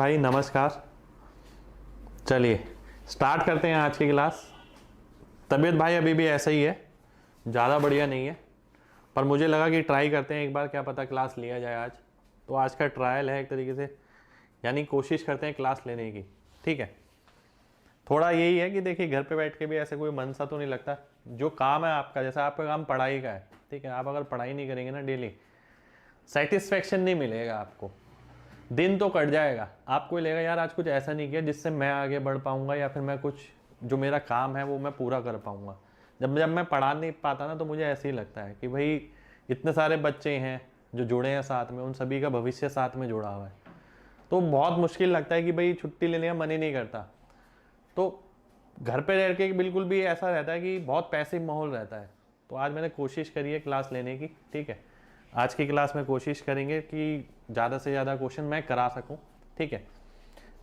भाई नमस्कार। चलिए स्टार्ट करते हैं आज की क्लास। तबीयत भाई अभी भी ऐसा ही है, ज़्यादा बढ़िया नहीं है, पर मुझे लगा कि ट्राई करते हैं एक बार, क्या पता क्लास लिया जाए आज। तो आज का ट्रायल है एक तरीके से, यानी कोशिश करते हैं क्लास लेने की। ठीक है, थोड़ा यही है कि देखिए घर पे बैठ के भी ऐसे कोई मन सा तो नहीं लगता। जो काम है आपका, जैसा आपका काम पढ़ाई का है, ठीक है, आप अगर पढ़ाई नहीं करेंगे ना डेली, सेटिस्फेक्शन नहीं मिलेगा आपको। दिन तो कट जाएगा, आपको लगेगा यार आज कुछ ऐसा नहीं किया जिससे मैं आगे बढ़ पाऊंगा, या फिर मैं कुछ जो मेरा काम है वो मैं पूरा कर पाऊंगा। जब जब मैं पढ़ा नहीं पाता ना, तो मुझे ऐसे ही लगता है कि भाई इतने सारे बच्चे हैं जो जुड़े हैं साथ में, उन सभी का भविष्य साथ में जुड़ा हुआ है, तो बहुत मुश्किल लगता है कि भाई छुट्टी लेने का मन ही नहीं करता। तो घर पे रह के बिल्कुल भी ऐसा रहता है कि बहुत पैसिव माहौल रहता है। तो आज मैंने कोशिश करी है क्लास लेने की। ठीक है, आज की क्लास में कोशिश करेंगे कि ज़्यादा से ज़्यादा क्वेश्चन मैं करा सकूं। ठीक है,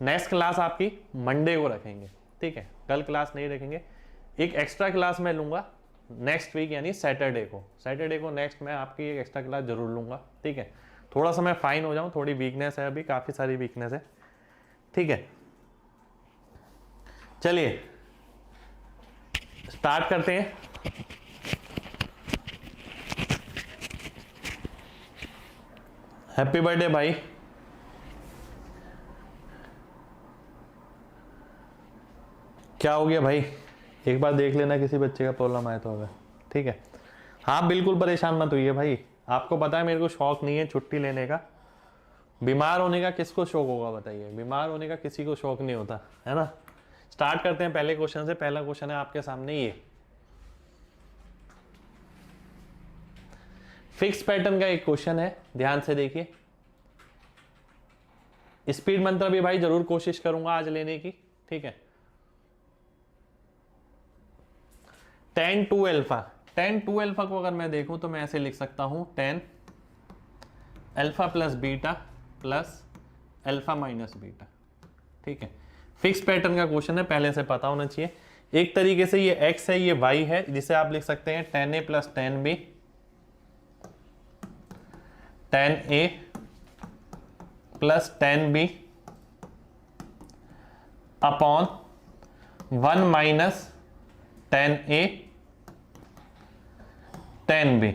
नेक्स्ट क्लास आपकी मंडे को रखेंगे। ठीक है, कल क्लास नहीं रखेंगे, एक एक्स्ट्रा क्लास मैं लूँगा नेक्स्ट वीक, यानी सैटरडे को नेक्स्ट मैं आपकी एक एक्स्ट्रा क्लास जरूर लूँगा। ठीक है, थोड़ा सा मैं फाइन हो जाऊँ, थोड़ी वीकनेस है अभी, काफ़ी सारी वीकनेस है। ठीक है, चलिए स्टार्ट करते हैं। हैप्पी बर्थडे भाई। क्या हो गया भाई, एक बार देख लेना किसी बच्चे का प्रॉब्लम आए तो। अगर ठीक है, हाँ बिल्कुल परेशान मत होइए भाई। आपको पता है मेरे को शौक नहीं है छुट्टी लेने का। बीमार होने का किसको शौक होगा बताइए, बीमार होने का किसी को शौक नहीं होता है ना। स्टार्ट करते हैं पहले क्वेश्चन से। पहला क्वेश्चन है आपके सामने ये, फिक्स पैटर्न का एक क्वेश्चन है, ध्यान से देखिए। स्पीड मंत्र भी भाई जरूर कोशिश करूंगा आज लेने की। ठीक है, tan 2 अल्फा, tan 2 अल्फा को अगर मैं देखूं तो मैं ऐसे लिख सकता हूं, tan alpha plus beta plus alpha minus beta. ठीक है, फिक्स पैटर्न का क्वेश्चन है, पहले से पता होना चाहिए। एक तरीके से ये x है, ये y है, जिसे आप लिख सकते हैं tan a plus tan b, tan a plus tan b upon 1 minus tan a tan b।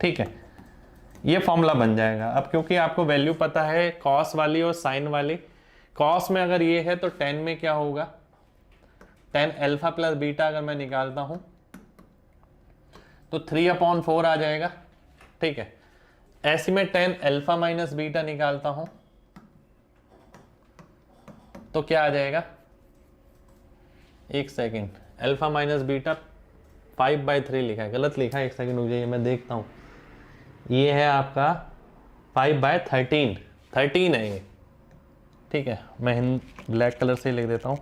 ठीक है, ये फॉर्मूला बन जाएगा। अब क्योंकि आपको वैल्यू पता है कॉस वाली और साइन वाली, कॉस में अगर ये है तो tan में क्या होगा, tan अल्फा प्लस बीटा अगर मैं निकालता हूं तो 3/4 आ जाएगा। ठीक है, ऐसे में tan अल्फा माइनस बीटा निकालता हूं तो क्या आ जाएगा, एक सेकेंड, अल्फा माइनस बीटा 5/3 लिखा है, गलत लिखा है, एक सेकेंड हो जाइए मैं देखता हूं। ये है आपका 5/13, 13 है ये। ठीक है, मैं ब्लैक कलर से लिख देता हूं,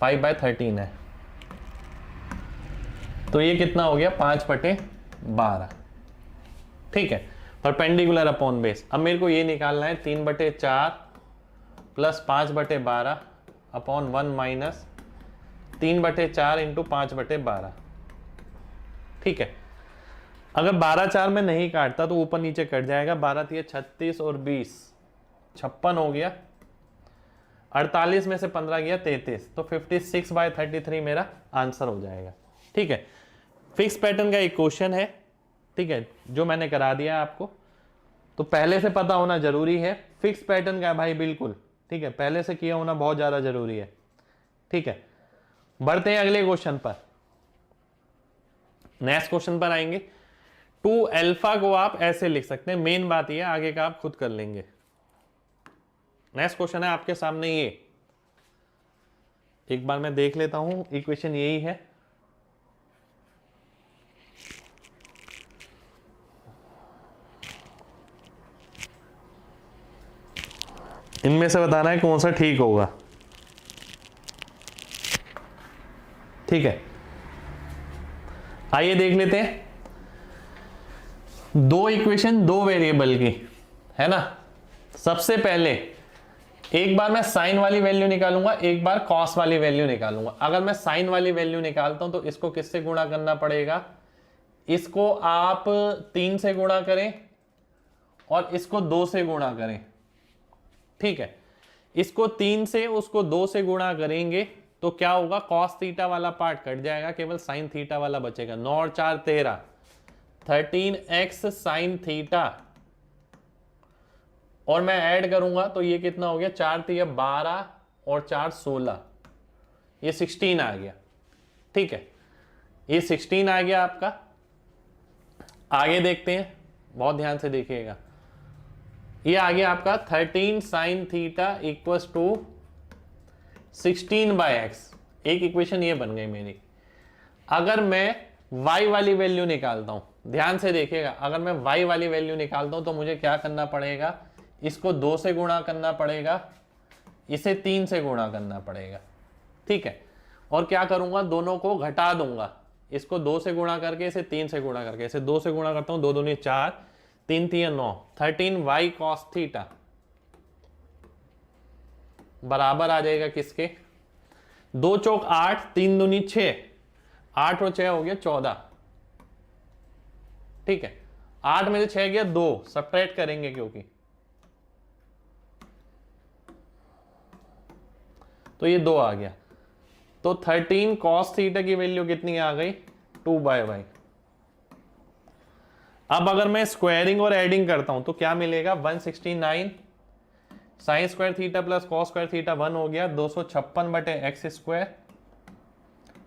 5/13 है। तो ये कितना हो गया, 5/12। ठीक है, परपेंडिकुलर अपॉन बेस। अब मेरे को ये निकालना है 3/4 प्लस 5/12 अपॉन 1 माइनस 3/4 इंटू 5/12। ठीक है, अगर 12/4 में नहीं काटता तो ऊपर नीचे कट जाएगा, 12 36 और 20 56 हो गया, 48 में से 15 गया 33, तो 56/33 मेरा आंसर हो जाएगा। ठीक है, फिक्स पैटर्न का एक क्वेश्चन है। ठीक है, जो मैंने करा दिया आपको, तो पहले से पता होना जरूरी है। फिक्स पैटर्न का भाई बिल्कुल, ठीक है, पहले से किया होना बहुत ज्यादा जरूरी है। ठीक है, बढ़ते हैं अगले क्वेश्चन पर। नेक्स्ट क्वेश्चन पर आएंगे। 2 अल्फा को आप ऐसे लिख सकते हैं, मेन बात यह आगे का आप खुद कर लेंगे। नेक्स्ट क्वेश्चन है आपके सामने ये, एक बार मैं देख लेता हूं, इक्वेशन यही है। इनमें से बताना है कौन सा ठीक होगा। ठीक है, आइए देख लेते हैं। दो इक्वेशन दो वेरिएबल की है ना। सबसे पहले एक बार मैं साइन वाली वैल्यू निकालूंगा, एक बार कॉस वाली वैल्यू निकालूंगा। अगर मैं साइन वाली वैल्यू निकालता हूं तो इसको किससे गुणा करना पड़ेगा, इसको आप 3 से गुणा करें और इसको 2 से गुणा करें, ठीक है, इसको 3 से उसको 2 से गुणा करेंगे तो क्या होगा, कॉस थीटा वाला पार्ट कट जाएगा, केवल साइन थीटा वाला बचेगा। 9 और 4 13, 13x साइन थीटा, और मैं ऐड करूंगा तो ये कितना हो गया, 4 3 12 और 4 16, ये 16 आ गया, ठीक है, ये 16 आ गया आपका। आगे देखते हैं, बहुत ध्यान से देखिएगा, ये आ गया आपका 13 sine theta equals to 16/x, एक इक्वेशन ये बन गई मेरी। अगर मैं y वाली वैल्यू निकालता हूं, ध्यान से देखिएगा, अगर मैं y वाली वैल्यू निकालता हूं तो मुझे क्या करना पड़ेगा, इसको 2 से गुणा करना पड़ेगा, इसे 3 से गुणा करना पड़ेगा, ठीक है, और क्या करूंगा, दोनों को घटा दूंगा, इसको 2 से गुणा करके इसे 3 से गुणा करके, इसे 2 से गुणा करता हूं, 2 दूनी 4, 3 3 9, 13y cos थीटा बराबर आ जाएगा किसके, 2 चौक 8, 3 दूनी 6, 8 और 6 हो गया 14, ठीक है, 8 में से 6 गया 2, सब्ट्रैक्ट करेंगे क्योंकि, तो ये 2 आ गया, तो 13 cos थीटा की वैल्यू कितनी आ गई, 2/y। अब अगर मैं स्क्वायरिंग और एडिंग करता हूं तो क्या मिलेगा, 169 sine square theta plus cos square theta 1 हो गया, 256/x square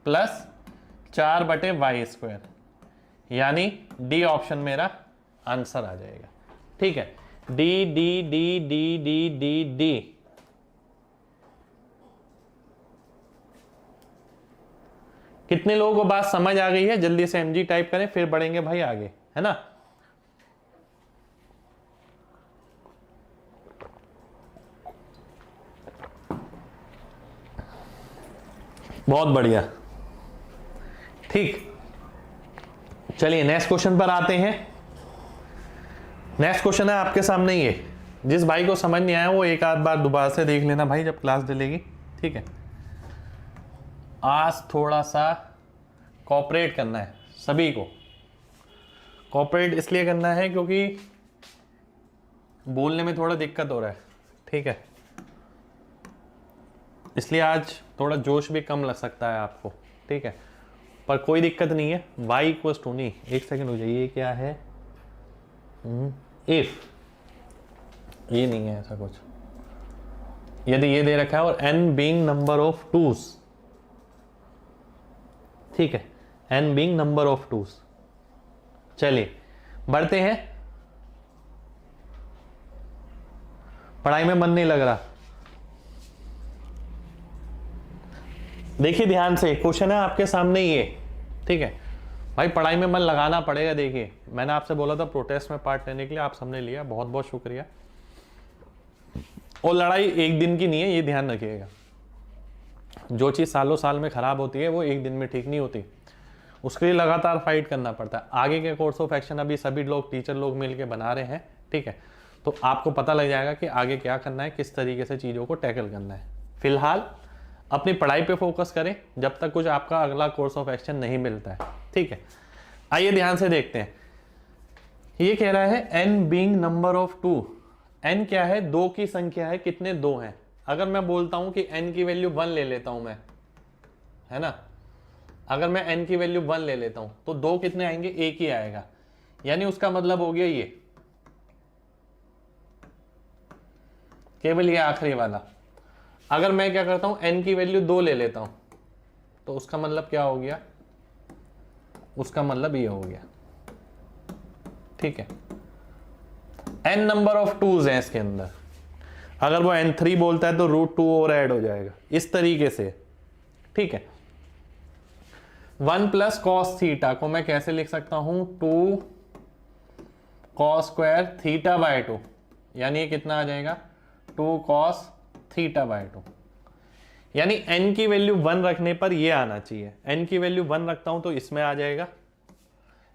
plus 4/y square, यानी डी ऑप्शन मेरा आंसर आ जाएगा, ठीक है, D D D D D D D. कितने लोगों को बात समझ आ गई है, जल्दी से एमजी टाइप करें, फिर बढ़ेंगे भाई आगे, है ना। बहुत बढ़िया, ठीक, चलिए नेक्स्ट क्वेश्चन पर आते हैं। नेक्स्ट क्वेश्चन है आपके सामने, ये जिस भाई को समझ नहीं आया वो एक आध बार दोबारा से देख लेना भाई जब क्लास डलेगी, ठीक है। आज थोड़ा सा कोऑपरेट करना है, सभी को कोऑपरेट इसलिए करना है क्योंकि बोलने में थोड़ा दिक्कत हो रहा है, ठीक है, इसलिए आज थोड़ा जोश भी कम लग सकता है आपको, ठीक है, पर कोई दिक्कत नहीं है। y इक्वल्स टू, नहीं एक सेकंड हो जाइए, क्या है, इफ, ये नहीं है ऐसा कुछ, यदि ये दे रखा है और n being number of twos, ठीक है, n being number of twos. चलिए बढ़ते हैं, पढ़ाई में मन नहीं लग रहा, देखिए ध्यान से, क्वेश्चन है आपके सामने ये, ठीक है भाई, पढ़ाई में मन लगाना पड़ेगा। देखिए मैंने आपसे बोला था प्रोटेस्ट में पार्ट लेने के लिए, आप सबने लिया, बहुत बहुत शुक्रिया। और लड़ाई एक दिन की नहीं है, ये ध्यान रखिएगा, जो चीज़ सालों साल में खराब होती है वो एक दिन में ठीक नहीं होती, उसके लिए लगातार फाइट करना पड़ता है। आगे के कोर्स ऑफ एक्शन अभी सभी लोग, टीचर लोग मिलके बना रहे हैं, ठीक है, तो आपको पता लग जाएगा कि आगे क्या करना है, किस तरीके से चीज़ों को टैकल करना है। फिलहाल अपनी पढ़ाई पे फोकस करें जब तक कुछ आपका अगला कोर्स ऑफ एक्शन नहीं मिलता है, ठीक है। आइए ध्यान से देखते हैं, ये कह रहा है n being number of two, n क्या है, 2 की संख्या है, कितने 2 हैं। अगर मैं बोलता हूं कि n की वैल्यू 1 ले लेता हूं मैं, है ना, अगर मैं n की वैल्यू 1 ले लेता हूं तो 2 कितने आएंगे, एक ही आएगा, यानी उसका मतलब हो गया ये, केवल ये आखिरी वाला। अगर मैं क्या करता हूं, n की वैल्यू 2 ले लेता हूं तो उसका मतलब क्या हो गया, उसका मतलब ये हो गया, ठीक है। n नंबर ऑफ टूज हैं इसके अंदर, अगर वो n3 बोलता है तो √2 और ऐड हो जाएगा, इस तरीके से, ठीक है। 1 प्लस कॉस थीटा को मैं कैसे लिख सकता हूं, 2 कॉस स्क्वायर थीटा बाय 2, यानी ये कितना आ जाएगा, 2 कॉस थीटा बाय 2, यानी n की वैल्यू 1 रखने पर ये आना चाहिए। n की वैल्यू 1 रखता हूं तो इसमें आ जाएगा,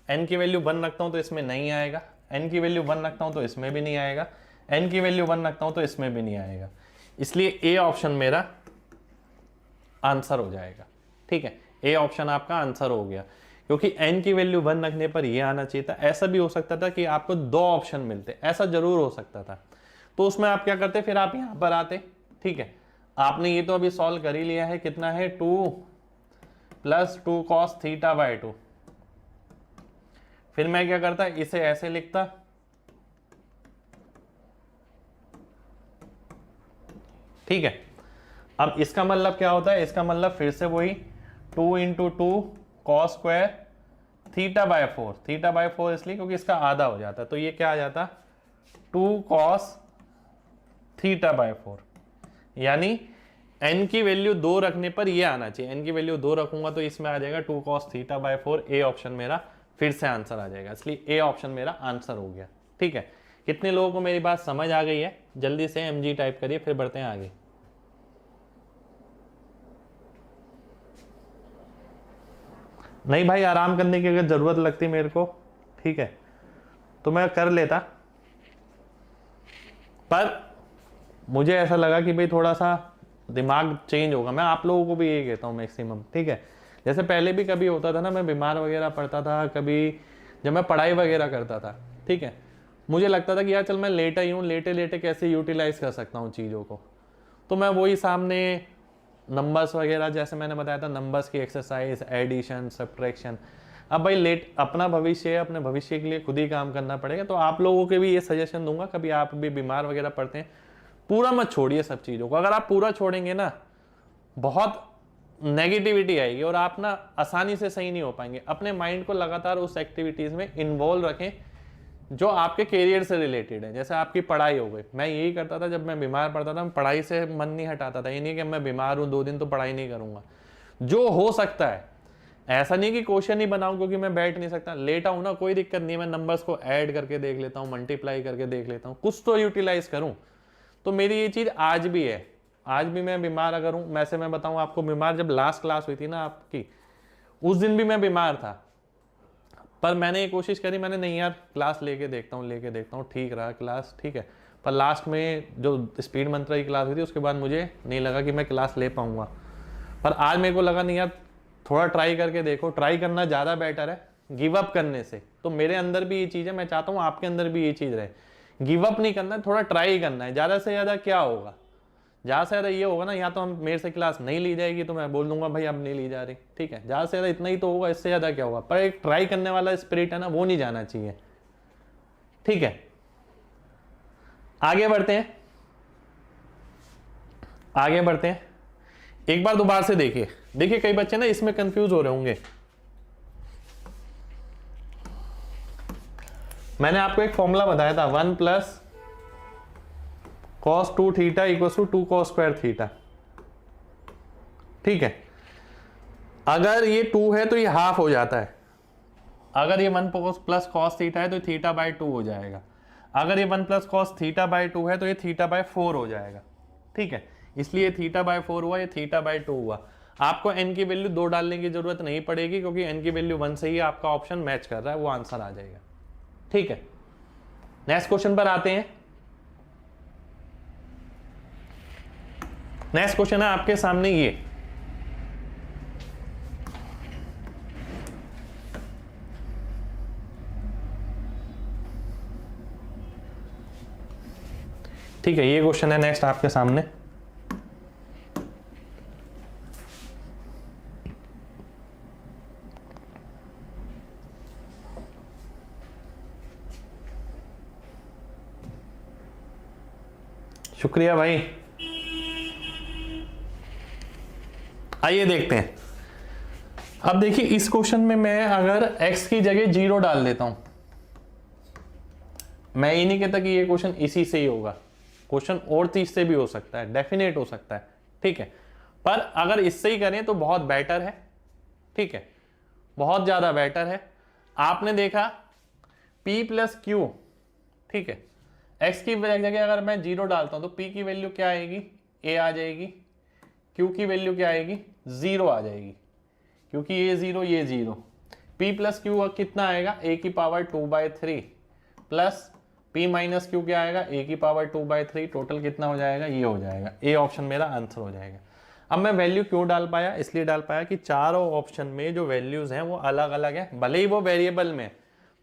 n की वैल्यू 1 रखता हूं तो इसमें नहीं आएगा, n की वैल्यू 1 रखता हूं तो इसमें भी नहीं आएगा, n की वैल्यू 1 रखता हूं तो इसमें भी नहीं आएगा, इसलिए ए ऑप्शन मेरा आंसर हो जाएगा, ठीक है, ए ऑप्शन आपका आंसर हो गया। क्योंकि n की वैल्यू 1 रखने पर ये आना चाहिए था। ऐसा भी हो सकता था कि आपको 2 ऑप्शन मिलते, ऐसा जरूर हो सकता था। तो उसमें आप क्या करते, फिर आप यहां पर आते। ठीक है, आपने ये तो अभी सॉल्व कर ही लिया है, कितना है 2 + 2 cos θ/2। फिर मैं क्या करता, इसे ऐसे लिखता, ठीक है। अब इसका मतलब क्या होता है, इसका मतलब फिर से वही 2 × 2 cos² θ/4। θ/4 इसलिए क्योंकि इसका आधा हो जाता है, तो ये क्या आ जाता 2 cos θ/4। यानी n की वैल्यू 2 रखने पर ये आना चाहिए। n की वैल्यू 2 रखूंगा तो इसमें आ जाएगा 2 cos θ/4। ए ऑप्शन मेरा फिर से आंसर आ जाएगा, इसलिए ए ऑप्शन मेरा आंसर हो गया। ठीक है, कितने लोगों को मेरी बात समझ आ गई है? जल्दी से mg टाइप करिए, फिर बढ़ते हैं आगे। नहीं भाई, आराम करने की अगर जरूरत लगती मेरे को, ठीक है, तो मैं कर लेता, पर मुझे ऐसा लगा कि भाई थोड़ा सा दिमाग चेंज होगा। मैं आप लोगों को भी यही कहता हूँ मैक्सिमम, ठीक है। जैसे पहले भी कभी होता था ना, मैं बीमार वगैरह पड़ता था, कभी जब मैं पढ़ाई वगैरह करता था, ठीक है, मुझे लगता था कि यार चल मैं लेटा ही हूँ, लेटे लेटे कैसे यूटिलाइज कर सकता हूँ चीज़ों को। तो मैं वही सामने नंबर्स वगैरह, जैसे मैंने बताया था, नंबर्स की एक्सरसाइज, एडिशन, सब्ट्रैक्शन। अब भाई लेट अपना भविष्य है, अपने भविष्य के लिए खुद ही काम करना पड़ेगा। तो आप लोगों के भी ये सजेशन दूंगा, कभी आप भी बीमार वगैरह पड़ते हैं, पूरा मत छोड़िए सब चीज़ों को। अगर आप पूरा छोड़ेंगे ना, बहुत नेगेटिविटी आएगी और आप ना आसानी से सही नहीं हो पाएंगे। अपने माइंड को लगातार उस एक्टिविटीज़ में इन्वॉल्व रखें जो आपके करियर से रिलेटेड है। जैसे आपकी पढ़ाई हो गई, मैं यही करता था जब मैं बीमार पड़ता था, मैं पढ़ाई से मन नहीं हटाता था। ये नहीं कि मैं बीमार हूँ 2 दिन तो पढ़ाई नहीं करूँगा, जो हो सकता है। ऐसा नहीं कि क्वेश्चन ही बनाऊं क्योंकि मैं बैठ नहीं सकता, लेटा हूं ना, कोई दिक्कत नहीं है, मैं नंबर्स को ऐड करके देख लेता हूं, मल्टीप्लाई करके देख लेता हूं, कुछ तो यूटिलाइज करूं। तो मेरी ये चीज़ आज भी है। आज भी मैं बीमार अगर हूँ, वैसे मैं बताऊं आपको, बीमार जब लास्ट क्लास हुई थी ना आपकी, उस दिन भी मैं बीमार था, पर मैंने ये कोशिश करी, मैंने नहीं यार क्लास लेके देखता हूँ, ठीक रहा क्लास, ठीक है। पर लास्ट में जो स्पीड मंत्रा की क्लास हुई थी, उसके बाद मुझे नहीं लगा कि मैं क्लास ले पाऊंगा। पर आज मेरे को लगा नहीं यार, थोड़ा ट्राई करके देखो। ट्राई करना ज़्यादा बेटर है गिव अप करने से। तो मेरे अंदर भी ये चीज़ है, मैं चाहता हूँ आपके अंदर भी ये चीज़ रहे। गिव अप नहीं करना है, थोड़ा ट्राई करना है। ज़्यादा से ज़्यादा क्या होगा, ज़्यादा से ज़्यादा ये होगा ना, या तो हम मेरे से क्लास नहीं ली जाएगी तो मैं बोल दूंगा भाई अब नहीं ली जा रही, ठीक है, ज़्यादा से ज़्यादा इतना ही तो होगा, इससे ज़्यादा क्या होगा। पर एक ट्राई करने वाला स्पिरिट है ना, वो नहीं जाना चाहिए। ठीक है, आगे बढ़ते हैं, आगे बढ़ते हैं। एक बार दोबारा से देखिए, कई बच्चे ना इसमें कंफ्यूज हो रहे होंगे। मैंने आपको एक फॉर्मूला बताया था, 1 + cos 2 θ = 2 cos² θ। ठीक है, अगर ये 2 है तो ये हाफ हो जाता है। अगर ये 1 + cos θ है तो θ/2 हो जाएगा। अगर ये 1 + cos θ/2 है तो ये θ/4 हो जाएगा। ठीक है, इसलिए θ/4 हुआ, ये θ/2 हुआ। आपको n की वैल्यू 2 डालने की जरूरत नहीं पड़ेगी, क्योंकि n की वैल्यू 1 से ही आपका ऑप्शन मैच कर रहा है, वो आंसर आ जाएगा। ठीक है, नेक्स्ट क्वेश्चन पर आते हैं। नेक्स्ट क्वेश्चन है आपके सामने ये, ठीक है, ये क्वेश्चन है नेक्स्ट आपके सामने। शुक्रिया भाई। आइए देखते हैं। अब देखिए, इस क्वेश्चन में मैं अगर x की जगह 0 डाल देता हूं, मैं ये नहीं कहता कि ये क्वेश्चन इसी से ही होगा, क्वेश्चन और चीज से भी हो सकता है, डेफिनेट हो सकता है। ठीक है, पर अगर इससे ही करें तो बहुत बेटर है। ठीक है, बहुत ज्यादा बेटर है। आपने देखा p + q, ठीक है, x की जगह अगर मैं 0 डालता हूं तो p की वैल्यू क्या आएगी, a आ जाएगी, q की वैल्यू क्या आएगी, 0 आ जाएगी, क्योंकि ये 0 ये 0। p + q कितना आएगा, a⁻2/3 प्लस p - q क्या आएगा, a⁻2/3। टोटल कितना हो जाएगा, ये हो जाएगा। ए ऑप्शन मेरा आंसर हो जाएगा। अब मैं वैल्यू क्यों डाल पाया, इसलिए डाल पाया कि चारों ऑप्शन में जो वैल्यूज हैं वो अलग अलग है, भले ही वो वेरिएबल में,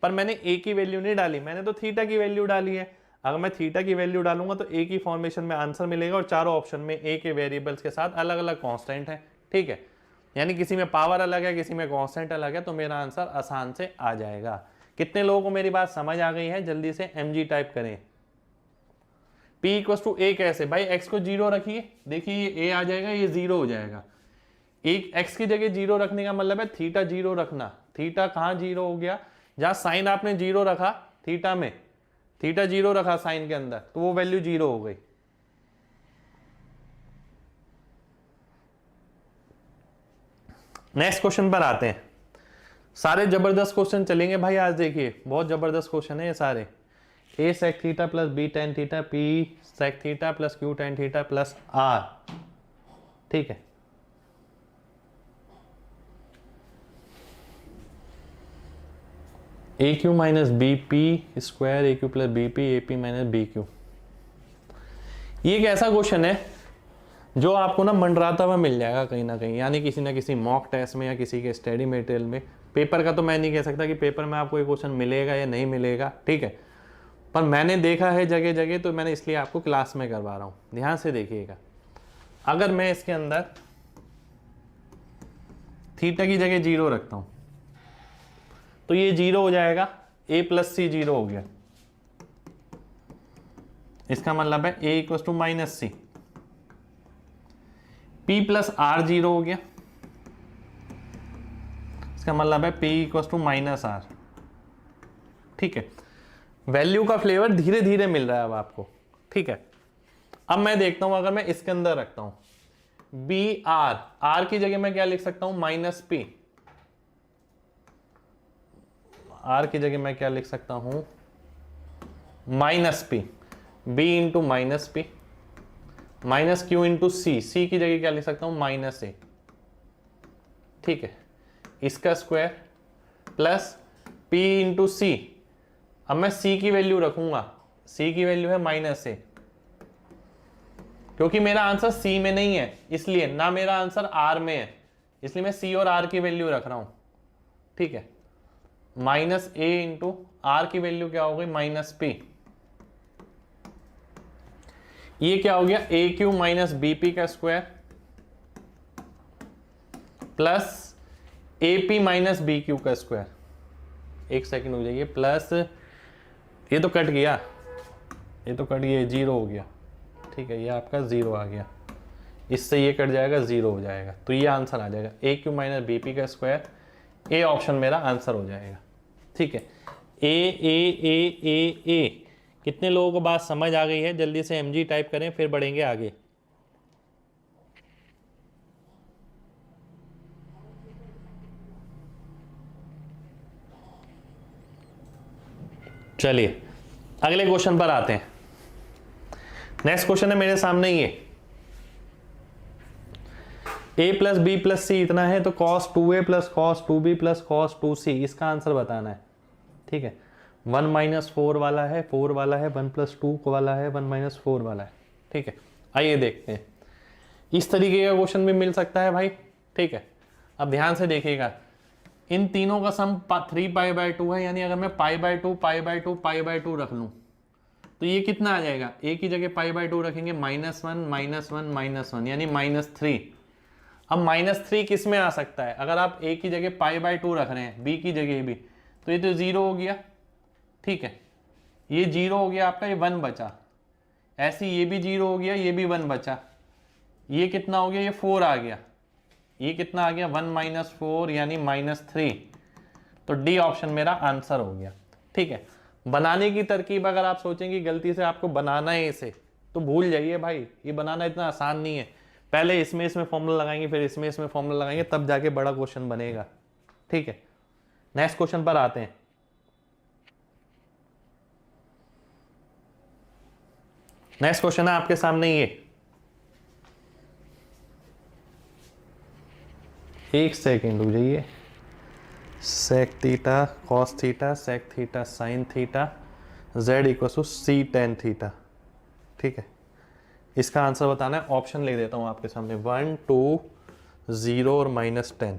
पर मैंने ए की वैल्यू नहीं डाली, मैंने तो थीटा की वैल्यू डाली है। अगर मैं थीटा की वैल्यू डालूंगा तो ए की फॉर्मेशन में आंसर मिलेगा, और चारों ऑप्शन में ए के वेरिएबल्स के साथ अलग अलग कांस्टेंट है, ठीक है। यानी किसी में पावर अलग है, किसी में कांस्टेंट अलग है, तो मेरा आंसर आसान से आ जाएगा। कितने लोगों को मेरी बात समझ आ गई है? जल्दी से mg टाइप करें। p इक्वल टू ए कैसे भाई, x को 0 रखिए, देखिए ये a आ जाएगा, ये 0 हो जाएगा। एक x की जगह 0 रखने का मतलब है थीटा 0 रखना। थीटा कहाँ 0 हो गया? जहां साइन आपने 0 रखा थीटा में, थीटा 0 रखा साइन के अंदर, तो वो वैल्यू 0 हो गई। नेक्स्ट क्वेश्चन पर आते हैं। सारे जबरदस्त क्वेश्चन चलेंगे भाई आज, देखिए बहुत जबरदस्त क्वेश्चन है ये सारे। a sec theta plus b tan theta, p sec theta plus q tan theta plus r, ठीक है। A Q minus B p square a q plus b p a P minus B q. ये एक ऐसा question है जो आपको ना मंडराता हुआ मिल जाएगा कहीं ना कहीं, यानी किसी ना किसी मॉक टेस्ट में या किसी के स्टडी मटेरियल में। पेपर का तो मैं नहीं कह सकता कि पेपर में आपको ये क्वेश्चन मिलेगा या नहीं मिलेगा, ठीक है, पर मैंने देखा है जगह जगह, तो मैंने इसलिए आपको क्लास में करवा रहा हूँ। ध्यान से देखिएगा, अगर मैं इसके अंदर थीटा की जगह 0 रखता हूँ तो ये 0 हो जाएगा, a प्लस सी 0 हो गया। इसका मतलब है a equal to minus C, p plus R 0 हो गया, इसका मतलब है p equal to minus R, ठीक है। वैल्यू का फ्लेवर धीरे धीरे मिल रहा है अब आपको, ठीक है। अब मैं देखता हूं, अगर मैं इसके अंदर रखता हूं बी आर, आर की जगह मैं क्या लिख सकता हूं? Minus P. आर की जगह मैं क्या लिख सकता हूं? Minus p, b into minus p minus q into c, c की जगह क्या लिख सकता हूं? माइनस ए, ठीक है। इसका स्क्वायर प्लस पी इंटू सी, अब मैं c की वैल्यू रखूंगा, c की वैल्यू है माइनस ए, क्योंकि मेरा आंसर c में नहीं है, इसलिए ना मेरा आंसर r में है, इसलिए मैं c और r की वैल्यू रख रहा हूं, ठीक है। माइनस ए इंटू आर की वैल्यू क्या हो गई? Minus P. ये क्या हो गया? A Q minus B P का square plus A P minus B Q का स्क्वायर। एक सेकंड हो जाइए, प्लस ये तो कट गया, ये तो कट गया, 0 हो गया, ठीक है। ये आपका 0 आ गया, इससे ये कट जाएगा, 0 हो जाएगा, तो ये आंसर आ जाएगा ए क्यू माइनस बी पी का स्क्वायर। ए ऑप्शन मेरा आंसर हो जाएगा, ठीक है। ए ए ए ए ए। कितने लोगों को बात समझ आ गई है? जल्दी से mg टाइप करें, फिर बढ़ेंगे आगे। चलिए अगले क्वेश्चन पर आते हैं। नेक्स्ट क्वेश्चन है मेरे सामने, ये a प्लस बी प्लस सी इतना है, तो cos 2a plus cos 2b plus cos 2c, इसका आंसर बताना है, ठीक है। 1 माइनस 4 वाला है, 4 वाला है, 1 प्लस 2 वाला है, 1 माइनस 4 वाला है, ठीक है। आइए देखते हैं, इस तरीके का क्वेश्चन भी मिल सकता है भाई, ठीक है। अब ध्यान से देखिएगा, इन तीनों का सम 3 पाई बाई 2 है, यानी अगर मैं pi by 2 pi by 2 pi by 2 रख लूं तो ये कितना आ जाएगा? a की जगह पाई बाई 2 रखेंगे, -1 -1 -1 यानी -3। अब -3 किस में आ सकता है? अगर आप a की जगह पाई बाई 2 रख रहे हैं, b की जगह भी, तो ये तो 0 हो गया, ठीक है। ये 0 हो गया आपका, ये 1 बचा, ऐसे ये भी 0 हो गया, ये भी 1 बचा, ये कितना हो गया? ये 4 आ गया, ये कितना आ गया? 1 माइनस 4 यानी -3, तो डी ऑप्शन मेरा आंसर हो गया, ठीक है। बनाने की तरकीब अगर आप सोचेंगे गलती से आपको बनाना है इसे, तो भूल जाइए भाई, ये बनाना इतना आसान नहीं है। पहले इसमें फॉर्मूला लगाएंगे, फिर इसमें फॉर्मूला लगाएंगे, तब जाके बड़ा क्वेश्चन बनेगा, ठीक है। नेक्स्ट क्वेश्चन पर आते हैं। नेक्स्ट क्वेश्चन है आपके सामने, ये एक सेकेंड हो जाइए। Sec theta cos theta sec theta sine theta z equal to C tan theta, ठीक है। इसका आंसर बताना है। ऑप्शन लिख देता हूं आपके सामने, 1 2 0 और -10।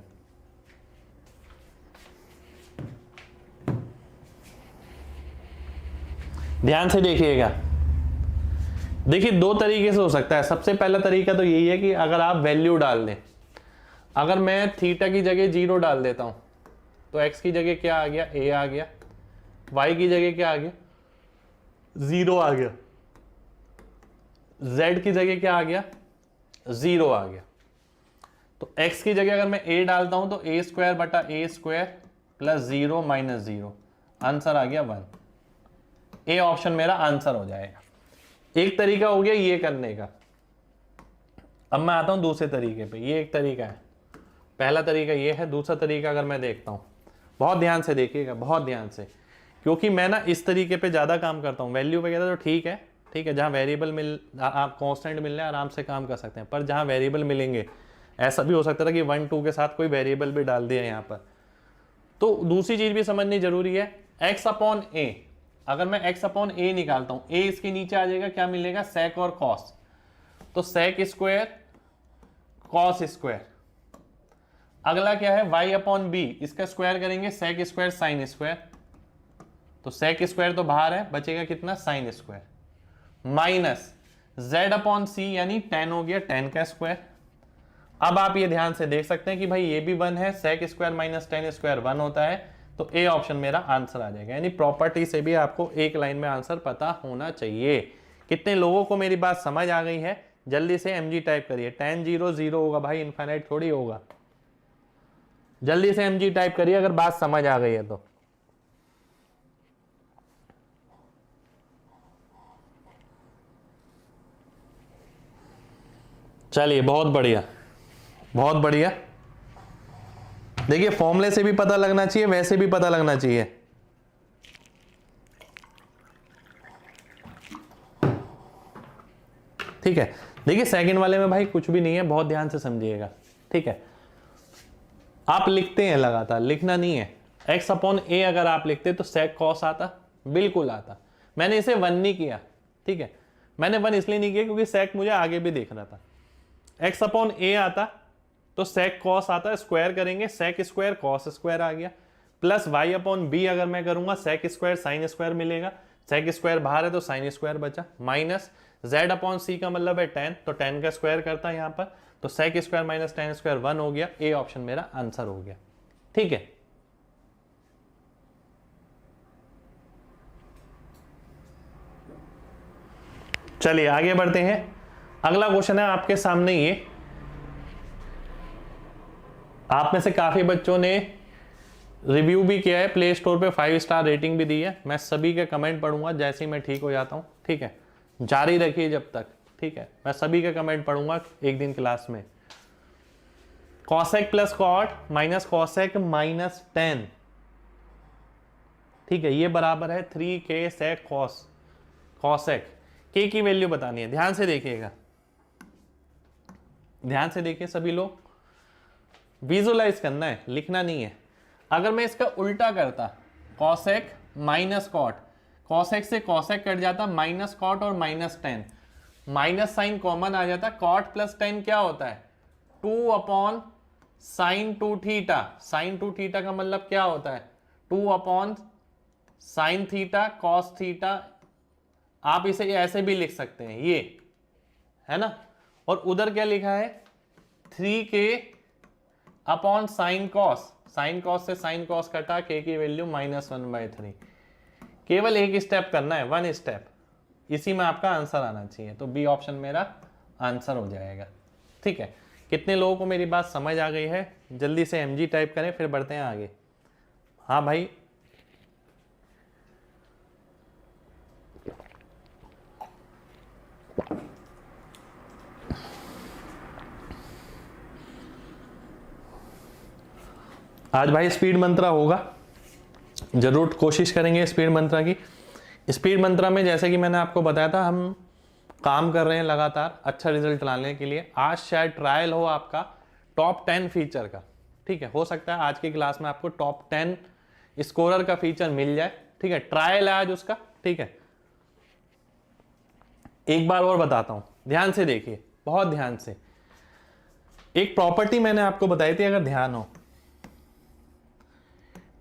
ध्यान से देखिएगा। देखिए दो तरीके से हो सकता है। सबसे पहला तरीका तो यही है कि अगर आप वैल्यू डाल दें, अगर मैं थीटा की जगह 0 डाल देता हूं तो x की जगह क्या आ गया, a आ गया, y की जगह क्या आ गया, 0 आ गया, z की जगह क्या आ गया, 0 आ गया। तो x की जगह अगर मैं a डालता हूं तो a स्क्वायर बटा a square plus 0 minus 0, answer आ गया 1। ए ऑप्शन मेरा आंसर हो जाएगा। एक तरीका हो गया ये करने का। अब मैं आता हूं दूसरे तरीके पे। ये एक तरीका है, पहला तरीका ये है। दूसरा तरीका अगर मैं देखता हूं, बहुत ध्यान से देखिएगा, बहुत ध्यान से, क्योंकि मैं ना इस तरीके पे ज़्यादा काम करता हूं। वैल्यू वगैरह तो ठीक है, ठीक है, जहां वेरिएबल मिल, आप कांस्टेंट मिल रहे हैं आराम से काम कर सकते हैं, पर जहां वेरिएबल मिलेंगे, ऐसा भी हो सकता था कि 1 2 के साथ कोई वेरिएबल भी डाल दिया यहाँ पर। तो दूसरी चीज़ भी समझनी जरूरी है, x अपॉन ए। अगर मैं x अपॉन ए निकालता हूं, a इसके नीचे आ जाएगा, क्या मिलेगा, sec और cos। तो sec स्क्वायर cos स्क्वायर। अगला क्या है, y अपॉन बी, इसका स्क्वायर करेंगे, sec स्क्वायर sin स्क्वायर। तो sec स्क्वायर तो बाहर है, बचेगा कितना, sin square, minus z upon c यानी tan हो गया, tan का स्क्वायर। अब आप ये ध्यान से देख सकते हैं कि भाई ये भी 1 है, sec square minus tan square 1 होता है। तो ए ऑप्शन मेरा आंसर आ जाएगा। यानी प्रॉपर्टी से भी आपको एक लाइन में आंसर पता होना चाहिए। कितने लोगों को मेरी बात समझ आ गई है? जल्दी से mg टाइप करिए। tan 0 0 होगा भाई, इनफाइनाइट थोड़ी होगा। जल्दी से mg टाइप करिए अगर बात समझ आ गई है तो। चलिए बहुत बढ़िया, बहुत बढ़िया। देखिए फॉर्मूले से भी पता लगना चाहिए, वैसे भी पता लगना चाहिए। ठीक है, देखिए सेकंड वाले में भाई कुछ भी नहीं है, बहुत ध्यान से समझिएगा। ठीक है, आप लिखते हैं लगातार, लिखना नहीं है। x अपॉन ए अगर आप लिखते तो sec cos आता, बिल्कुल आता। मैंने इसे 1 नहीं किया, ठीक है, मैंने 1 इसलिए नहीं किया क्योंकि sec मुझे आगे भी देखना था। x अपॉन ए आता तो sec cos आता, स्क्वायर करेंगे, sec स्क्वायर cos स्क्वायर आ गया, प्लस y अपॉन बी अगर मैं करूंगा sec स्क्वायर sin स्क्वायर मिलेगा, sec स्क्वायर बाहर है तो sin स्क्वायर बचा, माइनस z अपॉन सी का मतलब है tan, तो tan का स्क्वायर करता है यहाँ पर, तो sec square minus tan square 1 हो गया। ए ऑप्शन मेरा आंसर हो गया। ठीक है, चलिए आगे बढ़ते हैं। अगला क्वेश्चन है आपके सामने। ये आप में से काफी बच्चों ने रिव्यू भी किया है, प्ले स्टोर पे 5 स्टार रेटिंग भी दी है। मैं सभी के कमेंट पढ़ूंगा जैसे ही मैं ठीक हो जाता हूं। ठीक है, जारी रखिए जब तक। ठीक है, मैं सभी के कमेंट पढ़ूंगा एक दिन क्लास में। Cosec plus cot minus cosec minus tan, ठीक है, ये बराबर है 3k sec cos। Cosec k की वैल्यू बतानी है, ध्यान से देखिएगा, ध्यान से देखिए सभी लोग, विजुअलाइज करना है, लिखना नहीं है। अगर मैं इसका उल्टा करता, कॉसेक माइनस कॉट, कॉसेक से कॉसेक कट जाता, माइनस कॉट और minus tan, minus sine common आ जाता, कॉट प्लस tan क्या होता है, 2 upon sine 2 theta. Sine 2 theta का मतलब क्या होता है, 2 upon sine theta cos theta. आप इसे ऐसे भी लिख सकते हैं, ये है ना। और उधर क्या लिखा है, 3k upon sine cos, sine cos से साइन कॉस कटा, k की वैल्यू -1/3। केवल एक स्टेप करना है, 1 स्टेप, इसी में आपका आंसर आना चाहिए। तो बी ऑप्शन मेरा आंसर हो जाएगा। ठीक है, कितने लोगों को मेरी बात समझ आ गई है? जल्दी से mg टाइप करें, फिर बढ़ते हैं आगे। हाँ भाई, आज भाई स्पीड मंत्रा होगा, जरूर कोशिश करेंगे स्पीड मंत्रा की। स्पीड मंत्रा में जैसे कि मैंने आपको बताया था, हम काम कर रहे हैं लगातार अच्छा रिजल्ट लाने के लिए। आज शायद ट्रायल हो आपका टॉप 10 फीचर का। ठीक है, हो सकता है आज की क्लास में आपको टॉप 10 स्कोरर का फीचर मिल जाए। ठीक है, ट्रायल है आज उसका। ठीक है, एक बार और बताता हूं, ध्यान से देखिए, बहुत ध्यान से। एक प्रॉपर्टी मैंने आपको बताई थी, अगर ध्यान हो,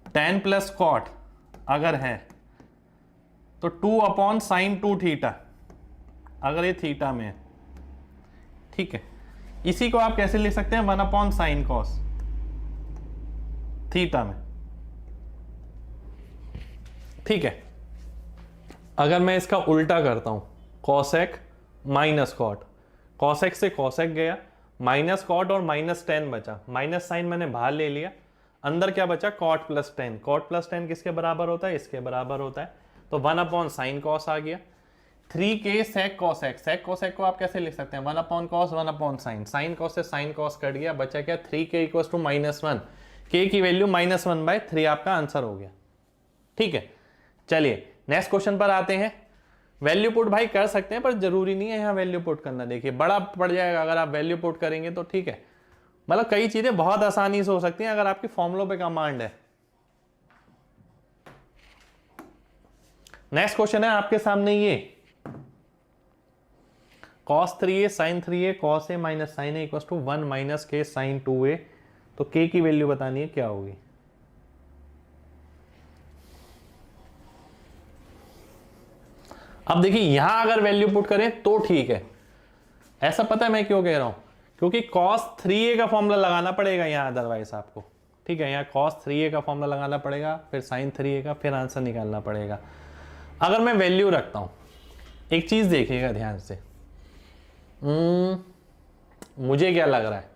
tan प्लस कॉट अगर है तो 2/sin2θ, अगर ये थीटा में है, ठीक है। इसी को आप कैसे लिख सकते हैं, 1/sin cos थीटा में, ठीक है। अगर मैं इसका उल्टा करता हूं, cosec माइनस कॉट, cosec से cosec गया, माइनस कॉट और माइनस tan बचा, माइनस साइन मैंने बाहर ले लिया, अंदर क्या बचा, cot plus tan। cot plus tan किसके बराबर होता है, इसके बराबर होता है, तो 1/sin cos आ गया। 3k sec cosec, sec cosec को आप कैसे लिख सकते हैं, 1/cos 1/sin, sin cos से sin cos कट गया, बचा क्या, 3k इक्वल टू -1, k की वैल्यू -1/3 आपका आंसर हो गया, ठीक है। चलिए नेक्स्ट क्वेश्चन पर आते हैं। वैल्यू पुट भाई कर सकते हैं, पर जरूरी नहीं है यहाँ वैल्यू पुट करना, देखिए बड़ा पड़ जाएगा अगर आप वैल्यू पुट करेंगे तो, ठीक है। मतलब कई चीजें बहुत आसानी से हो सकती हैं अगर आपकी फॉर्मूलों पे कमांड है। नेक्स्ट क्वेश्चन है आपके सामने ये, cos 3a sin 3a cos a minus sin a equal to 1 minus k sin 2a, तो k की वैल्यू बतानी है क्या होगी। अब देखिए यहां अगर वैल्यू पुट करें तो ठीक है, ऐसा पता है मैं क्यों कह रहा हूं, क्योंकि cos 3a का फॉर्मूला लगाना पड़ेगा यहां अदरवाइज आपको, ठीक है। यहाँ cos 3a का फॉर्मूला लगाना पड़ेगा, फिर sin 3a का, फिर आंसर निकालना पड़ेगा। अगर मैं वैल्यू रखता हूं, एक चीज देखिएगा ध्यान से, मुझे क्या लग रहा है,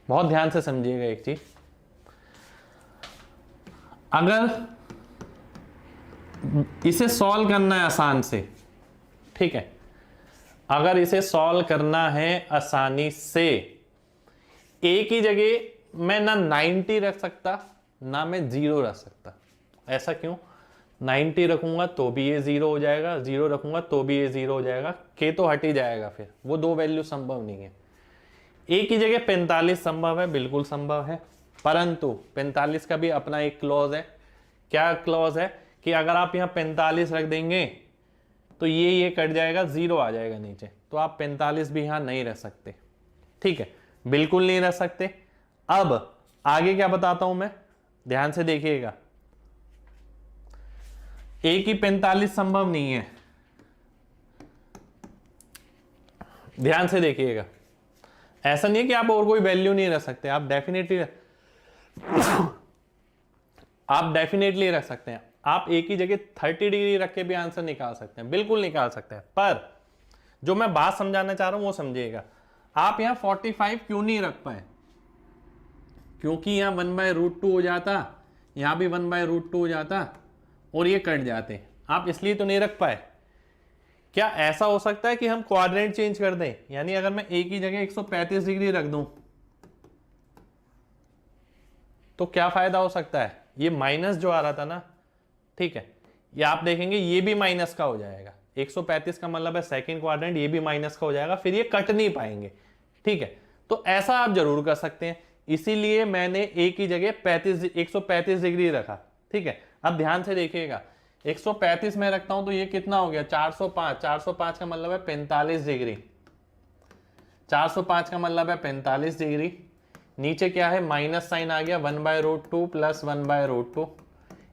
बहुत ध्यान से समझिएगा एक चीज। अगर इसे सॉल्व करना है आसान से, ठीक है, अगर इसे सॉल्व करना है आसानी से, a की जगह मैं ना 90 रख सकता ना मैं 0 रख सकता। ऐसा क्यों, 90 रखूंगा तो भी ये 0 हो जाएगा, 0 रखूंगा तो भी ये 0 हो जाएगा, k तो हट ही जाएगा, फिर वो दो वैल्यू संभव नहीं है। a की जगह 45 संभव है, बिल्कुल संभव है, परंतु 45 का भी अपना एक क्लॉज है। क्या क्लॉज है कि अगर आप यहाँ 45 रख देंगे तो ये कट जाएगा, 0 आ जाएगा नीचे, तो आप 45 भी यहां नहीं रख सकते, ठीक है, बिल्कुल नहीं रख सकते। अब आगे क्या बताता हूं मैं, ध्यान से देखिएगा। a की 45 संभव नहीं है, ध्यान से देखिएगा। ऐसा नहीं है कि आप और कोई वैल्यू नहीं रख सकते, आप डेफिनेटली रख सकते हैं। आप a की जगह 30 डिग्री रख के भी आंसर निकाल सकते हैं, बिल्कुल निकाल सकते हैं, पर जो मैं बात समझाना चाह रहा हूं वो समझिएगा। आप यहां 45 क्यों नहीं रख पाए, क्योंकि यहां 1/√2 हो जाता, यहां भी 1/√2 हो जाता और ये कट जाते, आप इसलिए तो नहीं रख पाए। क्या ऐसा हो सकता है कि हम क्वाड्रेंट चेंज कर दें, यानी अगर मैं a की जगह 135 डिग्री रख दूं तो क्या फायदा हो सकता है, ये माइनस जो आ रहा था ना, ठीक है, ये आप देखेंगे ये भी माइनस का हो जाएगा, 135 का मतलब है सेकंड क्वाड्रेंट, ये भी माइनस का हो जाएगा, फिर ये कट नहीं पाएंगे, ठीक है। तो ऐसा आप जरूर कर सकते हैं, इसीलिए मैंने a की जगह 135 डिग्री रखा, ठीक है। अब ध्यान से देखिएगा, 135 में रखता हूं तो ये कितना हो गया, 405 का मतलब है 45 डिग्री, 405 का मतलब है 45 डिग्री, नीचे क्या है माइनस साइन आ गया, 1/√2 प्लस 1/√2,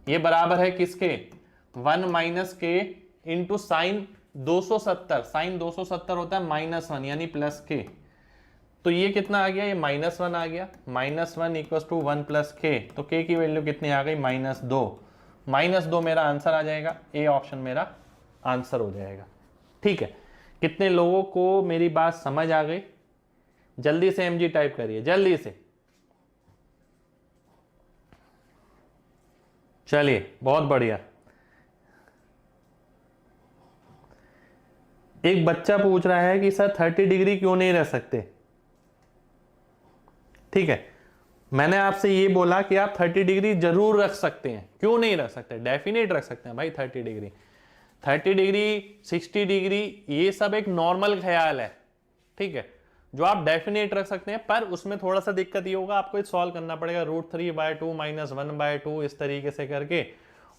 ये बराबर है किसके, 1 माइनस के इंटू साइन 270, साइन 270 होता है -1 यानी प्लस के, तो ये कितना आ गया, ये -1 आ गया, -1 इक्वल टू 1 प्लस के, तो के की वैल्यू कितनी आ गई, -2 मेरा आंसर आ जाएगा, ए ऑप्शन मेरा आंसर हो जाएगा, ठीक है। कितने लोगों को मेरी बात समझ आ गई, जल्दी से mg टाइप करिए, जल्दी से। चलिए बहुत बढ़िया। एक बच्चा पूछ रहा है कि सर 30 डिग्री क्यों नहीं रख सकते, ठीक है, मैंने आपसे ये बोला कि आप 30 डिग्री जरूर रख सकते हैं, क्यों नहीं रख सकते, डेफिनेट रख सकते हैं भाई 30 डिग्री, 30 डिग्री 60 डिग्री ये सब एक नॉर्मल ख्याल है, ठीक है, जो आप डेफिनेट रख सकते हैं, पर उसमें थोड़ा सा दिक्कत ये होगा, आपको सॉल्व करना पड़ेगा, √3/2 माइनस 1/2 इस तरीके से करके,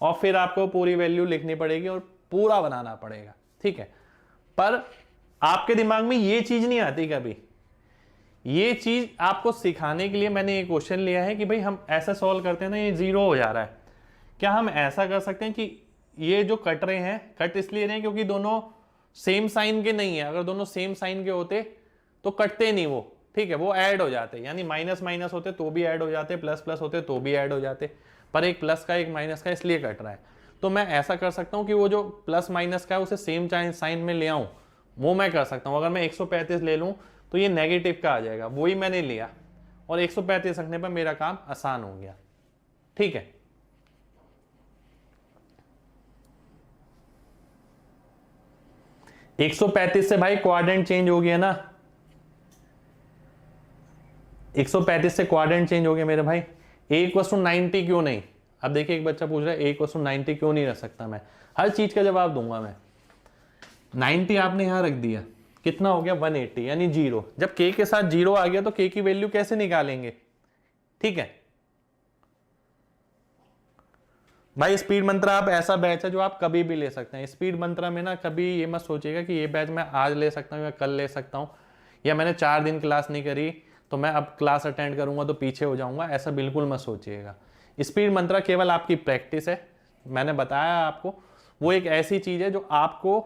और फिर आपको पूरी वैल्यू लिखनी पड़ेगी और पूरा बनाना पड़ेगा, ठीक है। पर आपके दिमाग में ये चीज नहीं आती कभी। ये चीज आपको सिखाने के लिए मैंने एक क्वेश्चन लिया है कि भाई हम ऐसा सॉल्व करते हैं ना, ये 0 हो जा रहा है, क्या हम ऐसा कर सकते हैं कि ये जो कट रहे हैं, कट इसलिए रहे हैं क्योंकि दोनों सेम साइन के नहीं है, अगर दोनों सेम साइन के होते तो कटते नहीं वो, ठीक है, वो ऐड हो जाते, यानी माइनस माइनस होते तो भी ऐड हो जाते, प्लस प्लस होते तो भी ऐड हो जाते, पर एक प्लस का एक माइनस का इसलिए कट रहा है। तो मैं ऐसा कर सकता हूं कि वो जो प्लस माइनस का है उसे सेम साइन में ले आऊं, वो मैं कर सकता हूं। अगर मैं 135 ले लूं तो ये नेगेटिव का आ जाएगा, वही मैंने लिया, और 135 रखने पर मेरा काम आसान हो गया, ठीक है। एक 135 से भाई क्वाड्रेंट चेंज हो गया ना, 135 से क्वाड्रेंट चेंज हो गया मेरे भाई। a = 90 क्यों नहीं? अब देखिए एक बच्चा पूछ रहा है a = 90 क्यों नहीं रख सकता मैं? हर चीज का जवाब दूंगा मैं। 90 आपने यहां रख दिया, कितना हो गया 180, यानी 0। जब k के साथ 0 आ गया तो k की वैल्यू कैसे निकालेंगे? ठीक है भाई। स्पीड मंत्रा आप ऐसा बैच है जो आप कभी भी ले सकते हैं। स्पीड मंत्रा में ना कभी ये मत सोचिएगा कि ये बैच मैं आज ले सकता हूँ या कल ले सकता हूँ, या मैंने 4 दिन क्लास नहीं करी तो मैं अब क्लास अटेंड करूंगा तो पीछे हो जाऊंगा, ऐसा बिल्कुल मत सोचिएगा। स्पीड मंत्रा केवल आपकी प्रैक्टिस है, मैंने बताया आपको, वो एक ऐसी चीज है जो आपको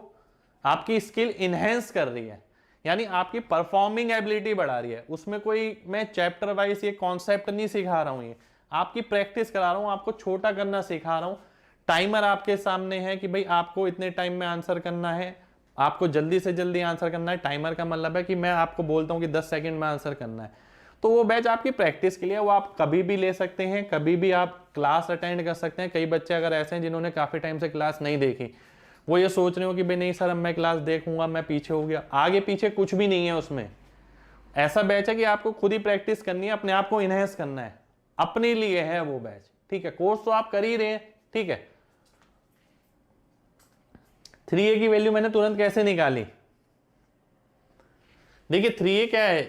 आपकी स्किल इनहेंस कर रही है, यानी आपकी परफॉर्मिंग एबिलिटी बढ़ा रही है। उसमें कोई मैं चैप्टर वाइज ये कॉन्सेप्ट नहीं सिखा रहा हूँ, ये आपकी प्रैक्टिस करा रहा हूँ, आपको छोटा करना सिखा रहा हूँ। टाइमर आपके सामने है कि भाई आपको इतने टाइम में आंसर करना है, आपको जल्दी से जल्दी आंसर करना है। टाइमर का मतलब है कि मैं आपको बोलता हूँ कि 10 सेकंड में आंसर करना है, तो वो बैच आपकी प्रैक्टिस के लिए, वो आप कभी भी ले सकते हैं, कभी भी आप क्लास अटेंड कर सकते हैं। कई बच्चे अगर ऐसे हैं जिन्होंने काफी टाइम से क्लास नहीं देखी, वो ये सोच रहे हो कि भाई नहीं सर अब मैं क्लास देखूंगा, मैं पीछे हो गया, आगे पीछे कुछ भी नहीं है उसमें। ऐसा बैच है कि आपको खुद ही प्रैक्टिस करनी है, अपने आप को इनहेंस करना है, अपने लिए है वो बैच, ठीक है। कोर्स तो आप कर ही रहे हैं, ठीक है। 3a की वैल्यू मैंने तुरंत कैसे निकाली? देखिए 3a क्या है,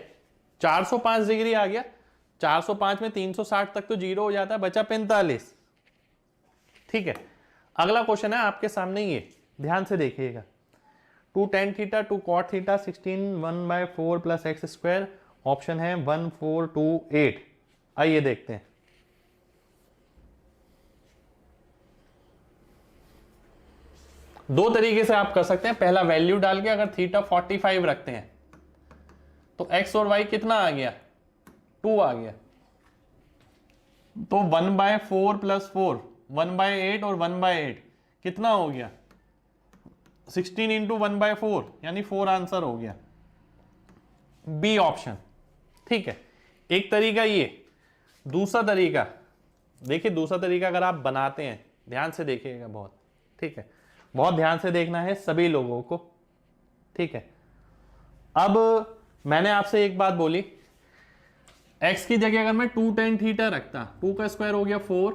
405 डिग्री आ गया, 405 में 360 तक तो 0 हो जाता है, बचा 45, ठीक है। अगला क्वेश्चन है आपके सामने, ये ध्यान से देखिएगा। 2 tan theta 2 cot theta 16 1/4 + x², option है 1 4 2 8। आइए देखते हैं। दो तरीके से आप कर सकते हैं। पहला वैल्यू डाल के, अगर थीटा 45 रखते हैं तो x और y कितना आ गया, 2 आ गया, तो 1/4 + 4 1/8 और 1/8 कितना हो गया, 16 × 1/4 यानी 4 आंसर हो गया, बी ऑप्शन, ठीक है। एक तरीका ये। दूसरा तरीका देखिए, दूसरा तरीका अगर आप बनाते हैं, ध्यान से देखिएगा बहुत, ठीक है, बहुत ध्यान से देखना है सभी लोगों को, ठीक है। अब मैंने आपसे एक बात बोली, x की जगह अगर मैं 2 tan थीटा रखता, 2 का स्क्वायर हो गया 4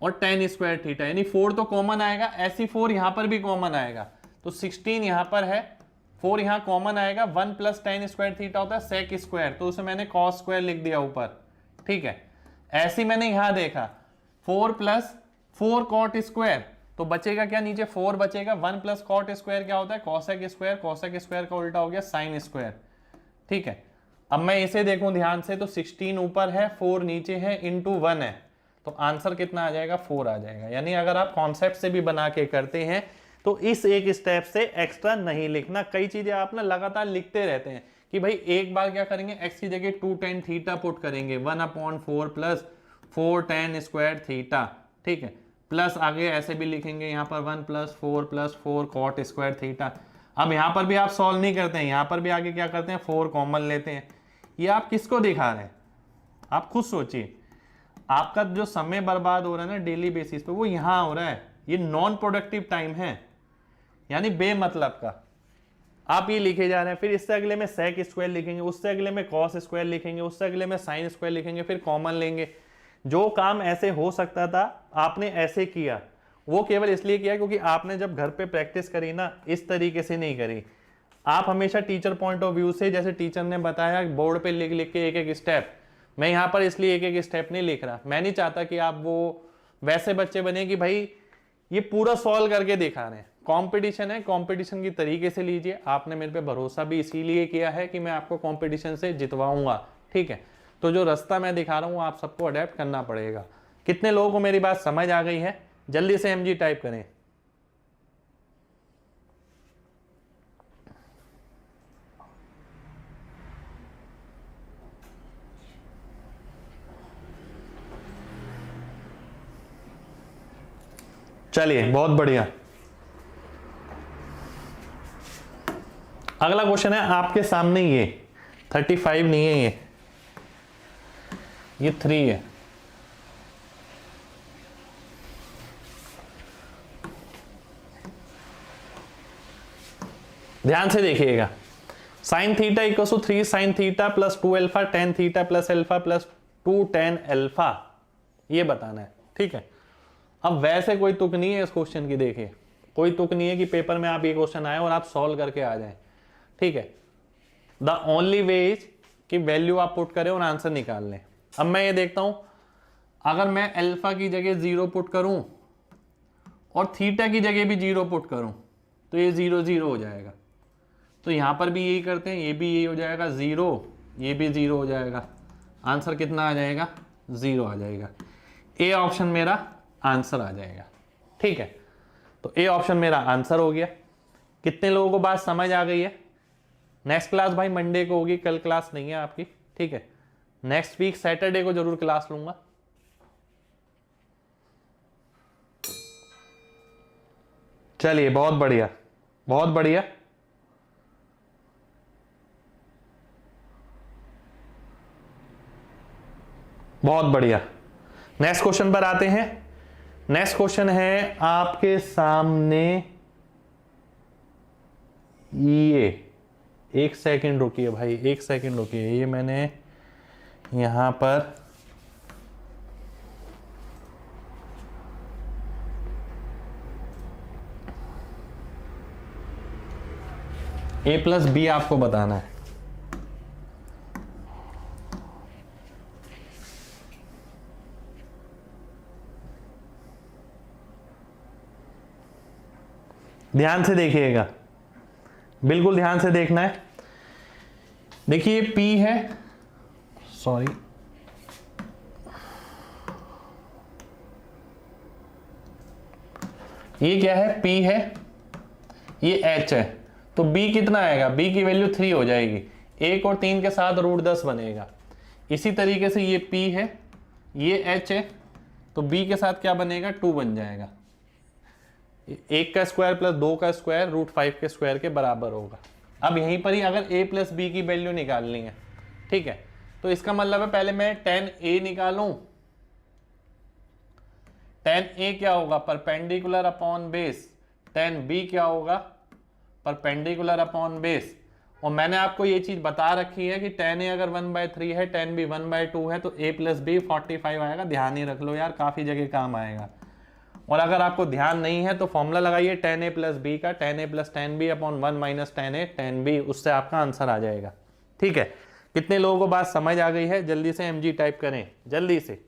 और tan² थीटा, यानी 4 तो कॉमन आएगा, ऐसी 4 यहां पर भी कॉमन आएगा, तो 16 यहां पर है, 4 यहां कॉमन आएगा, 1 + tan² थीटा होता है sec², तो उसे मैंने cos² लिख दिया ऊपर, ठीक है। ऐसे मैंने यहां देखा 4 + 4 cot², तो बचेगा क्या, नीचे 4 बचेगा, 1 + cot² क्या होता है cosec², cosec² का उल्टा हो गया sin², ठीक है। अब मैं इसे देखूं ध्यान से, तो 16 ऊपर है, 4 नीचे है, इंटू 1 है, तो आंसर कितना आ जाएगा, 4 आ जाएगा। यानी अगर आप कॉन्सेप्ट से भी बना के करते हैं तो इस एक स्टेप से एक्स्ट्रा नहीं लिखना। कई चीजें आप ना लगातार लिखते रहते हैं कि भाई एक बार क्या करेंगे, x की जगह 2 tan थीटा पुट करेंगे, 1/4 + 4 tan² थीटा, ठीक है, प्लस आगे ऐसे भी लिखेंगे यहाँ पर 1 + 4 + 4 cot² थीटा। अब यहाँ पर भी आप सॉल्व नहीं करते हैं, यहाँ पर भी आगे क्या करते हैं, 4 कॉमन लेते हैं। ये आप किसको दिखा रहे हैं, आप खुद सोचिए। आपका जो समय बर्बाद हो रहा है ना डेली बेसिस पे, वो यहाँ हो रहा है, ये नॉन प्रोडक्टिव टाइम है, यानी बेमतलब का आप ये लिखे जा रहे हैं। फिर इससे अगले में sec² लिखेंगे, उससे अगले में cos² लिखेंगे, उससे अगले में sin² लिखेंगे, फिर कॉमन लेंगे। जो काम ऐसे हो सकता था आपने ऐसे किया, वो केवल इसलिए किया क्योंकि आपने जब घर पे प्रैक्टिस करी ना, इस तरीके से नहीं करी। आप हमेशा टीचर पॉइंट ऑफ व्यू से, जैसे टीचर ने बताया बोर्ड पे लिख लिख के एक एक स्टेप, मैं यहाँ पर इसलिए एक एक स्टेप नहीं लिख रहा। मैं नहीं चाहता कि आप वो वैसे बच्चे बने कि भाई ये पूरा सॉल्व करके दिखा रहे हैं, कंपटीशन है, कंपटीशन की तरीके से लीजिए। आपने मेरे पे भरोसा भी इसीलिए किया है कि मैं आपको कंपटीशन से जितवाऊंगा, ठीक है। तो जो रास्ता मैं दिखा रहा हूँ आप सबको अडेप्ट करना पड़ेगा। कितने लोगों को मेरी बात समझ आ गई है? जल्दी से MG टाइप करें। चलिए बहुत बढ़िया। अगला क्वेश्चन है आपके सामने, ये 35 नहीं है, ये 3 है। ध्यान से देखिएगा। Sine theta equal to 3 sine theta plus 2 alpha tan theta plus alpha plus 2 tan alpha, ये बताना है, ठीक है। अब वैसे कोई तुक नहीं है इस क्वेश्चन की, देखिए कोई तुक नहीं है कि पेपर में आप ये क्वेश्चन आए और आप सॉल्व करके आ जाएं, ठीक है। द ओनली वे इज कि वैल्यू आप पुट करें और आंसर निकाल लें। अब मैं ये देखता हूं, अगर मैं अल्फा की जगह 0 पुट करूं और थीटा की जगह भी 0 पुट करूं तो ये 0 0 हो जाएगा। तो यहां पर भी यही करते हैं, ये भी यही हो जाएगा 0, ये भी 0 हो जाएगा। आंसर कितना आ जाएगा? 0 आ जाएगा। ए ऑप्शन मेरा आंसर आ जाएगा, ठीक है। तो ए ऑप्शन मेरा आंसर हो गया। कितने लोगों को बात समझ आ गई है? नेक्स्ट क्लास भाई मंडे को होगी, कल क्लास नहीं है आपकी, ठीक है। नेक्स्ट वीक सैटरडे को जरूर क्लास लूंगा। चलिए बहुत बढ़िया, बहुत बढ़िया। बहुत बढ़िया। नेक्स्ट क्वेश्चन पर आते हैं। नेक्स्ट क्वेश्चन है आपके सामने ये, एक सेकंड रुकिए भाई, एक सेकंड रुकिए। ये मैंने यहां पर A प्लस बी आपको बताना है। ध्यान से देखिएगा, बिल्कुल ध्यान से देखना है। देखिए P है, सॉरी ये क्या है? P है, ये H है, तो B कितना आएगा? B की वैल्यू 3 हो जाएगी। 1 और 3 के साथ √10 बनेगा। इसी तरीके से ये P है, ये H है, तो B के साथ क्या बनेगा? 2 बन जाएगा। 1 का स्क्वायर प्लस 2 का स्क्वायर √5 के स्क्वायर के बराबर होगा। अब यहीं पर ही अगर A प्लस बी की वैल्यू निकालनी है, ठीक है, तो इसका मतलब है पहले मैं tan A निकालूं। tan A क्या होगा? Perpendicular upon base. tan B क्या होगा? Perpendicular upon base. और मैंने आपको ये चीज बता रखी है कि tan A अगर 1/3 है, tan B 1/2 है, तो A प्लस बी 45 आएगा। ध्यान ही रख लो यार, काफी जगह काम आएगा। और अगर आपको ध्यान नहीं है तो फॉर्मूला लगाइए tan A प्लस बी का, tan A plus tan B upon 1 minus tan A tan B, उससे आपका आंसर आ जाएगा, ठीक है। कितने लोगों को बात समझ आ गई है? जल्दी से MG टाइप करें, जल्दी से।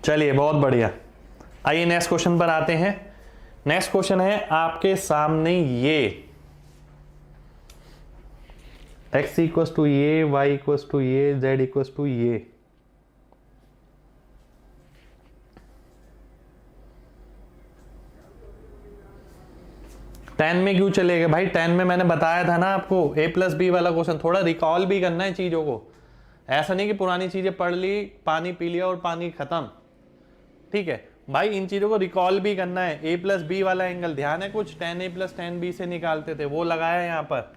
चलिए बहुत बढ़िया। आइए नेक्स्ट क्वेश्चन पर आते हैं। नेक्स्ट क्वेश्चन है आपके सामने ये, x इक्वल टू ये, y इक्वल टू ये, z इक्वल टू ये। टेन में क्यों चले गए भाई? 10 में मैंने बताया था ना आपको, A प्लस बी वाला क्वेश्चन। थोड़ा रिकॉल भी करना है चीजों को, ऐसा नहीं कि पुरानी चीजें पढ़ ली, पानी पी लिया और पानी खत्म, ठीक है भाई। इन चीजों को रिकॉल भी करना है। A प्लस बी वाला एंगल ध्यान है, कुछ tan A plus tan B से निकालते थे, वो लगाया है यहां पर,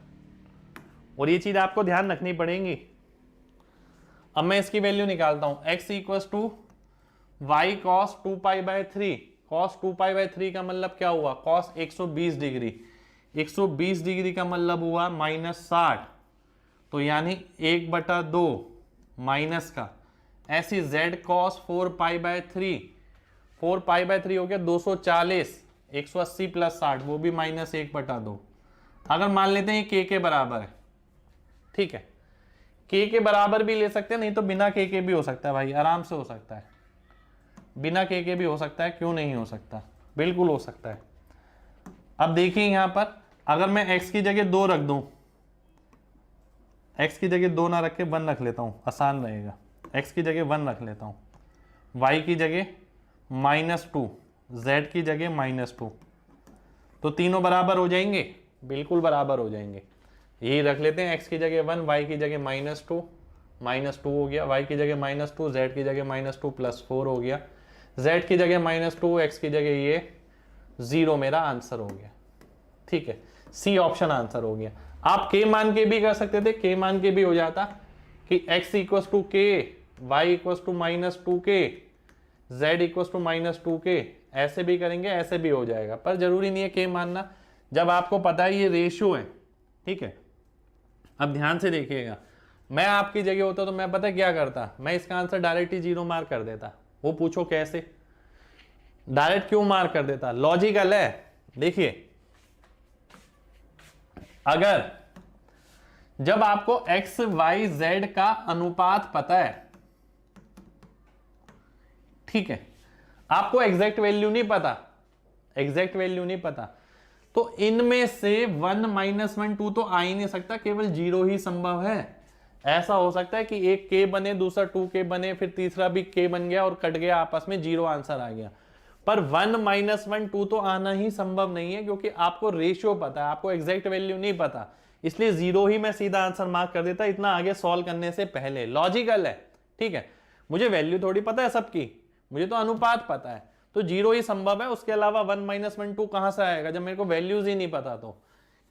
और ये चीज आपको ध्यान रखनी पड़ेगी। अब मैं इसकी वैल्यू निकालता हूं, x equal to y cos 2π/3। Cos 2π/3 का मतलब क्या हुआ? Cos 120 degree. 120 डिग्री का मतलब हुआ -60, तो यानी 1/2 माइनस का, ऐसी z कॉस 4π/3 4 पाई बाय 3 हो गया 240, 180 प्लस 60 वो भी -1/2। अगर मान लेते हैं के बराबर है, ठीक है, के बराबर भी ले सकते हैं, नहीं तो बिना के भी हो सकता है भाई, आराम से हो सकता है, बिना के भी हो सकता है, क्यों नहीं हो सकता, बिल्कुल हो सकता है। अब देखिए यहां पर अगर मैं x की जगह 2 रख दूं, x की जगह 2 ना रख के 1 रख लेता हूं, आसान रहेगा, x की जगह 1 रख लेता हूं, y की जगह -2, z की जगह -2, तो तीनों बराबर हो जाएंगे, बिल्कुल बराबर हो जाएंगे। यही रख लेते हैं, x की जगह 1, y की जगह -2 हो गया, y की जगह -2, z की जगह -2 प्लस 4 हो गया, z की जगह -2, x की जगह ये 0 मेरा आंसर हो गया, ठीक है, सी ऑप्शन आंसर हो गया। आप के मान के भी कर सकते थे, के मान के भी हो जाता कि x equals to K, Y equals to -2k, z equals to -2k, ऐसे भी करेंगे, ऐसे भी हो जाएगा, पर जरूरी नहीं है के मानना, जब आपको पता है ये रेशियो है, ठीक है। अब ध्यान से देखिएगा, मैं आपकी जगह होता तो मैं पता क्या करता, मैं इसका आंसर डायरेक्ट ही 0 मार्क कर देता। वो पूछो कैसे, डायरेक्ट क्यों मार्क कर देता, लॉजिकल है। देखिए अगर जब आपको x y z का अनुपात पता है, ठीक है, आपको एग्जैक्ट वैल्यू नहीं पता, एग्जैक्ट वैल्यू नहीं पता, तो इनमें से 1 -1 2 तो आ ही नहीं सकता, केवल 0 ही संभव है। ऐसा हो सकता है कि एक k बने, दूसरा 2k बने, फिर तीसरा भी k बन गया और कट गया आपस में, 0 आंसर आ गया, पर 1 -1 2 तो आना ही संभव नहीं है, क्योंकि आपको रेशियो पता है, आपको एग्जैक्ट वैल्यू नहीं पता, इसलिए 0 ही मैं सीधा आंसर मार्क कर देता इतना आगे सॉल्व करने से पहले। लॉजिकल है, ठीक है, मुझे वैल्यू थोड़ी पता है सबकी, मुझे तो अनुपात पता है, तो 0 ही संभव है, उसके अलावा 1 -1 2 कहां से आएगा जब मेरे को वैल्यूज ही नहीं पता। तो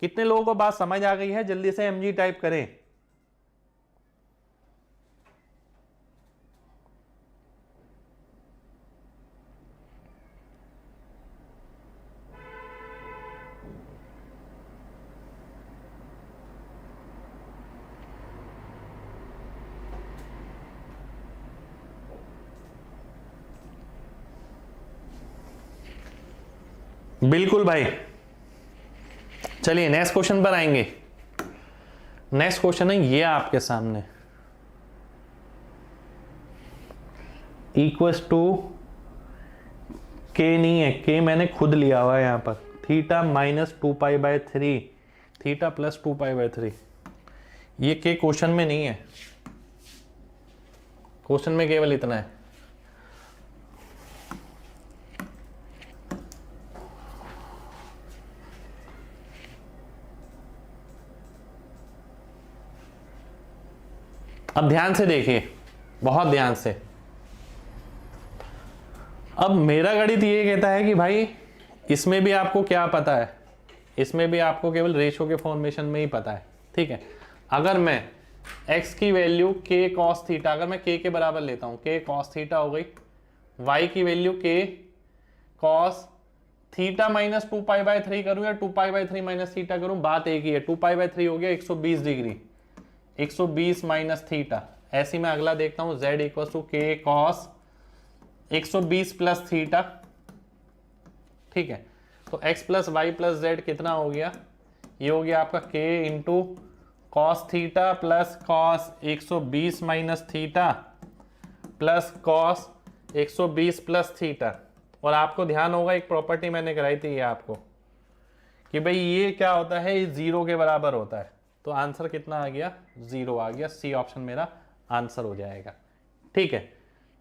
कितने लोगों को बात समझ आ गई है, जल्दी से mg टाइप करें। बिल्कुल भाई, चलिए नेक्स्ट क्वेश्चन पर आएंगे। नेक्स्ट क्वेश्चन है ये आपके सामने, इक्वस टू के नहीं है, के मैंने खुद लिया हुआ है यहां पर, थीटा -2π/3 थीटा प्लस 2π/3, ये के क्वेश्चन में नहीं है, क्वेश्चन में केवल इतना है। अब ध्यान से देखिए, बहुत ध्यान से। अब मेरा गणित ये कहता है कि भाई इसमें भी आपको क्या पता है, इसमें भी आपको केवल रेशियो के फॉर्मेशन में ही पता है, ठीक है। अगर मैं x की वैल्यू k cos थीटा, अगर मैं k के बराबर लेता हूं, k cos थीटा हो गई, y की वैल्यू k cos थीटा -2π/3 करूं या 2π/3 माइनस थीटा करूं, बात एक ही है, 2π/3 हो गया 120 डिग्री, 120 माइनस थीटा। ऐसी मैं अगला देखता हूं, z equal to K cos 120 plus theta, ठीक है। तो x plus Y plus Z कितना हो गया, ये हो गया आपका k into cos theta plus cos 120 minus theta plus cos 120 plus theta. और आपको ध्यान होगा एक प्रॉपर्टी मैंने कराई थी ये आपको, कि भाई ये क्या होता है, ये 0 के बराबर होता है, तो आंसर कितना आ गया, 0 आ गया, सी ऑप्शन मेरा आंसर हो जाएगा, ठीक है।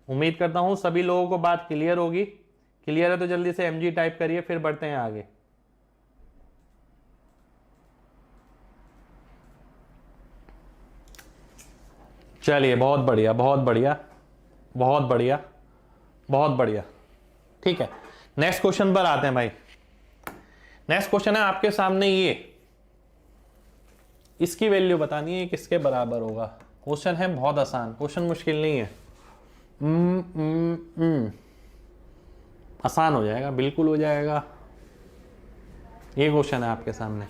उम्मीद करता हूं सभी लोगों को बात क्लियर होगी। क्लियर है तो जल्दी से mg टाइप करिए, फिर बढ़ते हैं आगे। चलिए बहुत बढ़िया, बहुत बढ़िया, बहुत बढ़िया, बहुत बढ़िया, ठीक है। नेक्स्ट क्वेश्चन पर आते हैं भाई। नेक्स्ट क्वेश्चन है आपके सामने, ये इसकी वैल्यू बतानी है किसके बराबर होगा। क्वेश्चन है बहुत आसान, क्वेश्चन मुश्किल नहीं है, आसान हो जाएगा, बिल्कुल हो जाएगा। ये क्वेश्चन है आपके सामने,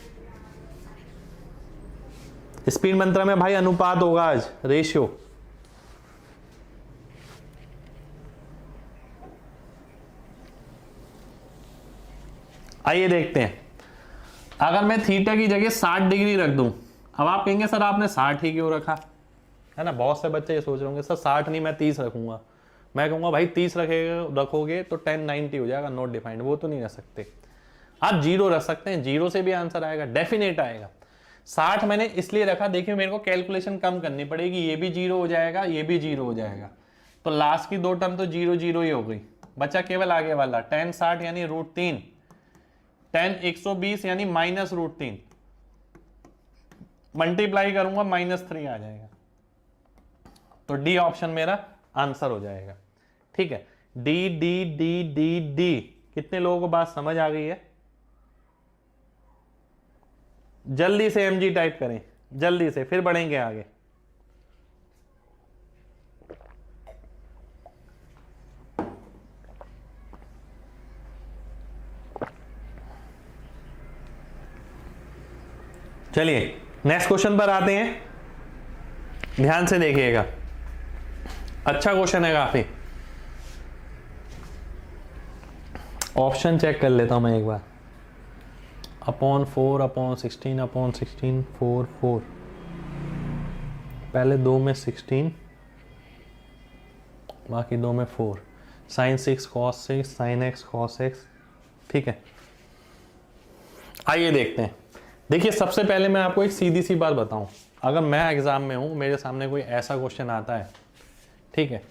स्पीड मंत्र में भाई अनुपात होगा आज, रेशियो। आइए देखते हैं, अगर मैं थीटा की जगह 60 डिग्री रख दूं, अब आप कहेंगे सर आपने 60 ही क्यों रखा, है ना। बहुत से बच्चे ये सोच रहे होंगे सर 60 नहीं मैं 30 रखूंगा। मैं कहूंगा भाई 30 रखोगे तो 1090 हो जाएगा, नॉट डिफाइंड, वो तो नहीं रख सकते। आप 0 रख सकते हैं, 0 से भी आंसर आएगा, डेफिनेट आएगा। 60 मैंने इसलिए रखा, देखिए मेरे को कैलकुलेशन कम करनी पड़ेगी, ये भी 0 हो जाएगा, ये भी 0 हो जाएगा, तो लास्ट की 2 टर्म तो 0 0 ही हो गई, बचा केवल आगे वाला 10 60 यानी √3, 10 120 यानी -√3, मल्टीप्लाई करूंगा -3 आ जाएगा, तो डी ऑप्शन मेरा आंसर हो जाएगा। ठीक है, D D D D D. कितने लोगों को बात समझ आ गई है? जल्दी से एमजी टाइप करें, जल्दी से, फिर बढ़ेंगे आगे। चलिए नेक्स्ट क्वेश्चन पर आते हैं, ध्यान से देखिएगा, अच्छा क्वेश्चन है काफी। ऑप्शन चेक कर लेता हूं मैं एक बार। /4 /16 /16 4 4, पहले 2 में 16, बाकी 2 में 4, sin 6 cos 6 sin x cos x। ठीक है, आइए देखते हैं। देखिए सबसे पहले मैं आपको एक सीधी सी बात बताऊं, अगर मैं एग्जाम में हूं, मेरे सामने कोई ऐसा क्वेश्चन आता है, ठीक है,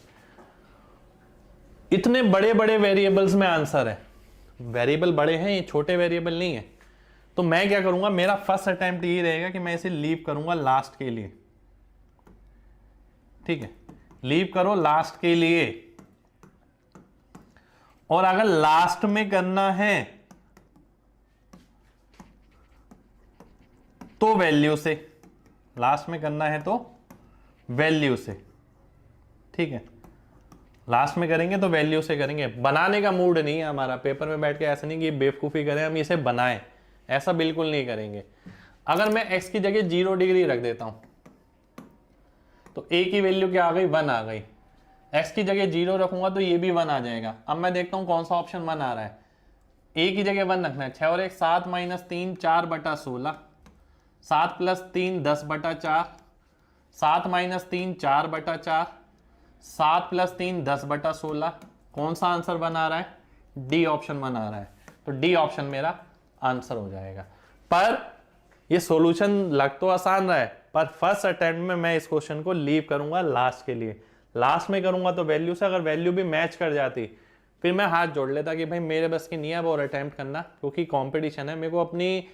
इतने बड़े बड़े वेरिएबल्स में आंसर है, वेरिएबल बड़े हैं, ये छोटे वेरिएबल नहीं है, तो मैं क्या करूंगा, मेरा फर्स्ट अटेम्प्ट ये रहेगा कि मैं इसे लीव करूंगा लास्ट के लिए। ठीक है, लीव करो लास्ट के लिए, और अगर लास्ट में करना है तो वैल्यू से, लास्ट में करना है तो वैल्यू से। ठीक है, लास्ट में करेंगे तो वैल्यू से करेंगे, बनाने का मूड नहीं है हमारा, पेपर में बैठ के ऐसा नहीं कि बेवकूफ़ी करें हम, इसे बनाएं, ऐसा बिल्कुल नहीं करेंगे। अगर मैं x की जगह 0 डिग्री रख देता हूं तो a की वैल्यू क्या आ गई, 1 आ गई, x की जगह 0 रखूंगा तो ये भी 1 आ जाएगा। अब मैं देखता हूं कौन सा ऑप्शन 1 आ रहा है, a की जगह 1 रखना है, 6 और 1 7 - 3 4/16, 7 + 3 10/4, 7 - 3 4/4, 7 + 3 10/16, कौन सा आंसर 1 आ रहा है, डी ऑप्शन 1 आ रहा है, तो डी ऑप्शन मेरा आंसर हो जाएगा। पर ये सॉल्यूशन लग तो आसान रहा है, पर फर्स्ट अटेम्प्ट में मैं इस क्वेश्चन को लीव करूंगा लास्ट के लिए, लास्ट में करूंगा तो वैल्यू से, अगर वैल्यू भी मैच कर जाती फिर मैं हाथ जोड़ लेता कि भाई मेरे बस की नहीं है और अटेम्प्ट करना, क्योंकि कंपटीशन है, मेरे को अपनी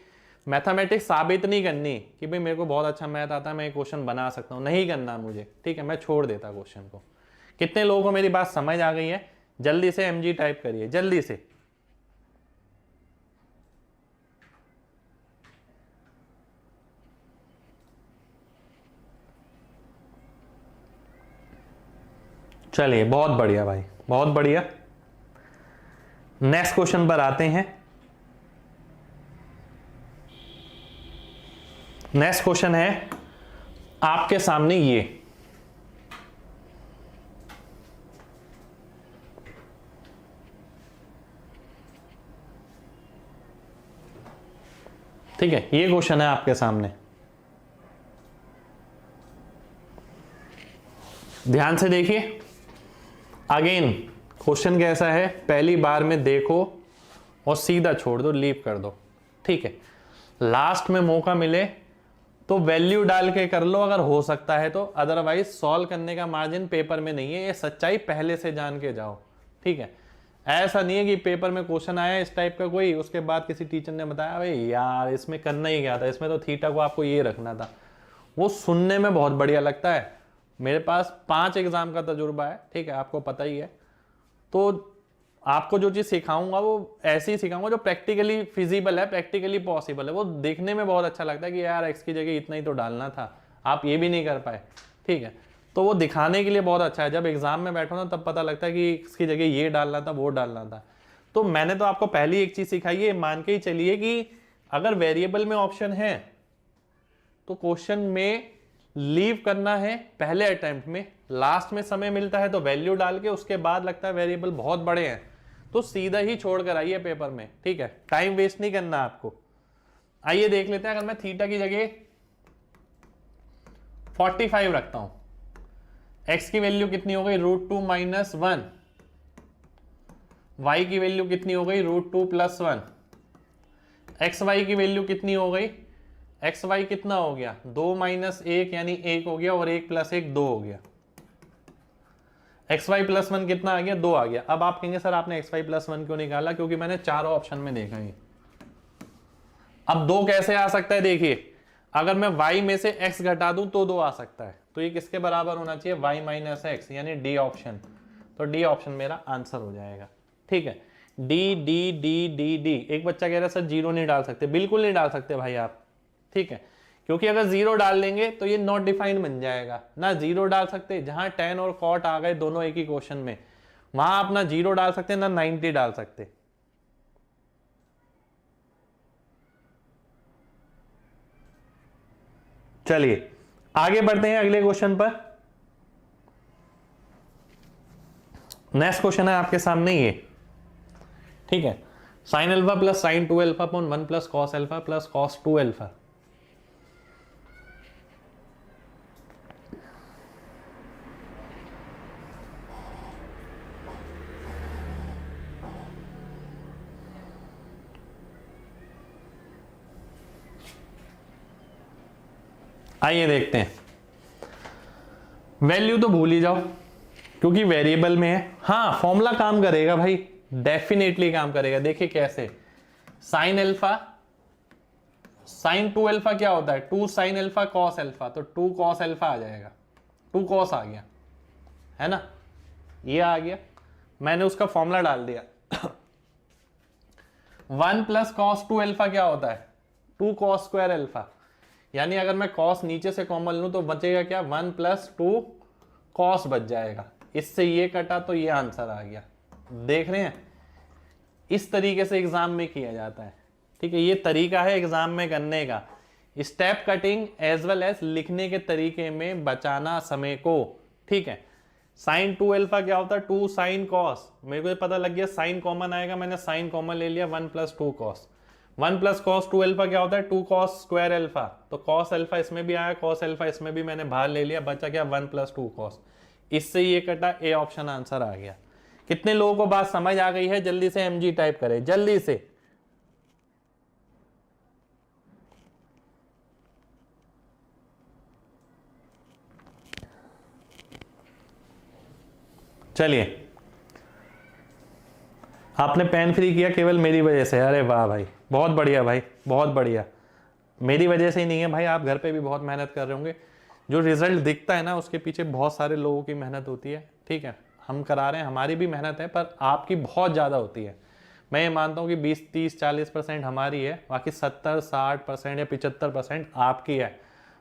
मैथमेटिक्स साबित नहीं करनी कि भाई मेरे को बहुत अच्छा मैथ आता है, मैं क्वेश्चन बना सकता हूँ, नहीं करना मुझे। ठीक है, मैं छोड़ देता क्वेश्चन को। कितने लोगों को मेरी बात समझ आ गई है? जल्दी से एमजी टाइप करिए, जल्दी से। चलिए बहुत बढ़िया भाई, बहुत बढ़िया। नेक्स्ट क्वेश्चन पर आते हैं। नेक्स्ट क्वेश्चन है आपके सामने ये, ठीक है, ये क्वेश्चन है आपके सामने, ध्यान से देखिए। अगेन क्वेश्चन कैसा है, पहली बार में देखो और सीधा छोड़ दो, लीव कर दो। ठीक है, लास्ट में मौका मिले तो वैल्यू डाल के कर लो अगर हो सकता है तो, अदरवाइज सॉल्व करने का मार्जिन पेपर में नहीं है, ये सच्चाई पहले से जान के जाओ। ठीक है, ऐसा नहीं है कि पेपर में क्वेश्चन आया इस टाइप का कोई, उसके बाद किसी टीचर ने बताया भाई यार इसमें करना ही क्या था, इसमें तो थीटा को आपको ये रखना था, वो सुनने में बहुत बढ़िया लगता है। मेरे पास 5 एग्जाम का तजुर्बा है, ठीक है, आपको पता ही है, तो आपको जो चीज़ सिखाऊंगा वो ऐसी सिखाऊंगा जो प्रैक्टिकली फिजिबल है, प्रैक्टिकली पॉसिबल है। वो देखने में बहुत अच्छा लगता है कि यार एक्स की जगह इतना ही तो डालना था, आप ये भी नहीं कर पाए। ठीक है, तो वो दिखाने के लिए बहुत अच्छा है, जब एग्जाम में बैठो ना तब पता लगता है कि इसकी जगह ये डालना था, वो डालना था। तो मैंने तो आपको पहली एक चीज़ सिखाई है, मान के ही चलिए कि अगर वेरिएबल में ऑप्शन है तो क्वेश्चन में लीव करना है पहले अटेम्प्ट में, लास्ट में समय मिलता है तो वैल्यू डाल के, उसके बाद लगता है वेरिएबल बहुत बड़े हैं तो सीधा ही छोड़ कर आइए पेपर में, ठीक है, टाइम वेस्ट नहीं करना आपको। आइए देख लेते हैं, अगर मैं थीटा की जगह 45 रखता हूं, x की वैल्यू कितनी हो गई √2 - 1, y की वैल्यू कितनी हो गई √2 + 1, एक्स वाई की वैल्यू कितनी हो गई, एक्स वाई कितना हो गया 2 - 1 यानी 1 हो गया, और 1 + 1 2 हो गया, एक्स वाई + 1 कितना आ गया 2 आ गया। अब आप कहेंगे सर आपने एक्स वाई + 1 क्यों निकाला, क्योंकि मैंने चारों ऑप्शन में देखा है। अब 2 कैसे आ सकता है, देखिए अगर मैं y में से x घटा दूं तो 2 आ सकता है, तो ये किसके बराबर होना चाहिए y - x, यानी डी ऑप्शन। तो डी ऑप्शन मेरा आंसर हो जाएगा, ठीक है। D D D D D. एक बच्चा कह रहा है सर 0 नहीं डाल सकते, बिल्कुल नहीं डाल सकते भाई आप, ठीक है, क्योंकि अगर 0 डाल देंगे तो ये नॉट डिफाइंड बन जाएगा ना। 0 डाल सकते, जहां tan और cot आ गए दोनों एक ही क्वेश्चन में, वहां आप ना 0 डाल सकते ना 90 डाल सकते। चलिए आगे बढ़ते हैं अगले क्वेश्चन पर। नेक्स्ट क्वेश्चन है आपके सामने ये, ठीक है, sin alpha + sin 2α / 1 + cos alpha + cos 2α। आइए देखते हैं, वैल्यू तो भूल ही जाओ क्योंकि वेरिएबल में है। हाँ फॉर्मूला काम करेगा भाई, डेफिनेटली काम करेगा। देखिए कैसे, sin अल्फा sin 2α क्या होता है 2 sin अल्फा cos अल्फा, तो 2 cos अल्फा आ जाएगा, 2 cos आ गया है ना, ये आ गया, मैंने उसका फॉर्मूला डाल दिया। 1 + cos 2α क्या होता है 2 cos स्क्वायर अल्फा, यानी अगर मैं cos नीचे से कॉमन लूं तो बचेगा क्या 1 + 2 cos बच जाएगा, इससे ये कटा तो ये आंसर आ गया। देख रहे हैं, इस तरीके से एग्जाम में किया जाता है, ठीक है, ये तरीका है एग्जाम में करने का, step cutting as well as लिखने के तरीके में बचाना समय को, ठीक है। sin 2α क्या होता है 2 sin cos, मेरे को पता लग गया sin कॉमन आएगा, मैंने sin कॉमन ले लिया 1 + 2 cos। 1 + cos 2α क्या होता है 2 cos स्क्वायर अल्फा, तो cos अल्फा इसमें भी आया, cos अल्फा इसमें भी मैंने बाहर ले लिया, बचा क्या 1 + 2 cos, इससे ये कटा, ए ऑप्शन आंसर आ गया। कितने लोगों को बात समझ आ गई है, जल्दी से mg टाइप करें जल्दी से। चलिए, आपने पेन फ्री किया केवल मेरी वजह से, अरे वाह भाई, बहुत बढ़िया भाई, बहुत बढ़िया। मेरी वजह से ही नहीं है भाई, आप घर पे भी बहुत मेहनत कर रहे होंगे। जो रिजल्ट दिखता है ना उसके पीछे बहुत सारे लोगों की मेहनत होती है, ठीक है, हम करा रहे हैं, हमारी भी मेहनत है, पर आपकी बहुत ज़्यादा होती है। मैं ये मानता हूँ कि 20, 30, 40% हमारी है, बाकी 70, 60% या 75% आपकी है।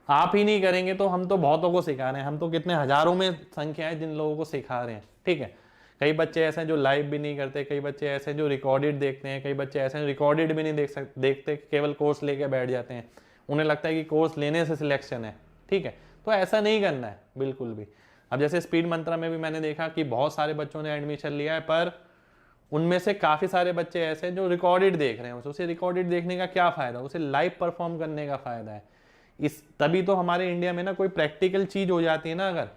आप ही नहीं करेंगे तो हम तो बहुतों को सिखा रहे हैं, हम तो कितने हजारों में संख्या है जिन लोगों को सिखा रहे हैं, ठीक है। कई बच्चे ऐसे हैं जो लाइव भी नहीं करते, कई बच्चे ऐसे हैं जो रिकॉर्डेड देखते हैं, कई बच्चे ऐसे हैं रिकॉर्डेड भी नहीं देखते, केवल कोर्स लेके बैठ जाते हैं, उन्हें लगता है कि कोर्स लेने से सिलेक्शन है, ठीक है, तो ऐसा नहीं करना है बिल्कुल भी। अब जैसे स्पीड मंत्रा में भी मैंने देखा कि बहुत सारे बच्चों ने एडमिशन लिया है, पर उनमें से काफ़ी सारे बच्चे ऐसे हैं जो रिकॉर्डेड देख रहे हैं, उसे रिकॉर्डेड देखने का क्या फ़ायदा, उसे लाइव परफॉर्म करने का फ़ायदा है। इस तभी तो हमारे इंडिया में ना कोई प्रैक्टिकल चीज़ हो जाती है ना, अगर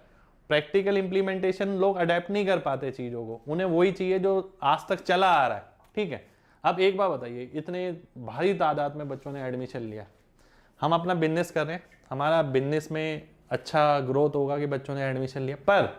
प्रैक्टिकल इंप्लीमेंटेशन लोग अडेप्ट नहीं कर पाते चीज़ों को, उन्हें वही चाहिए जो आज तक चला आ रहा है, ठीक है। अब एक बात बताइए, इतने भारी तादाद में बच्चों ने एडमिशन लिया, हम अपना बिजनेस कर रहे हैं, हमारा बिजनेस में अच्छा ग्रोथ होगा कि बच्चों ने एडमिशन लिया, पर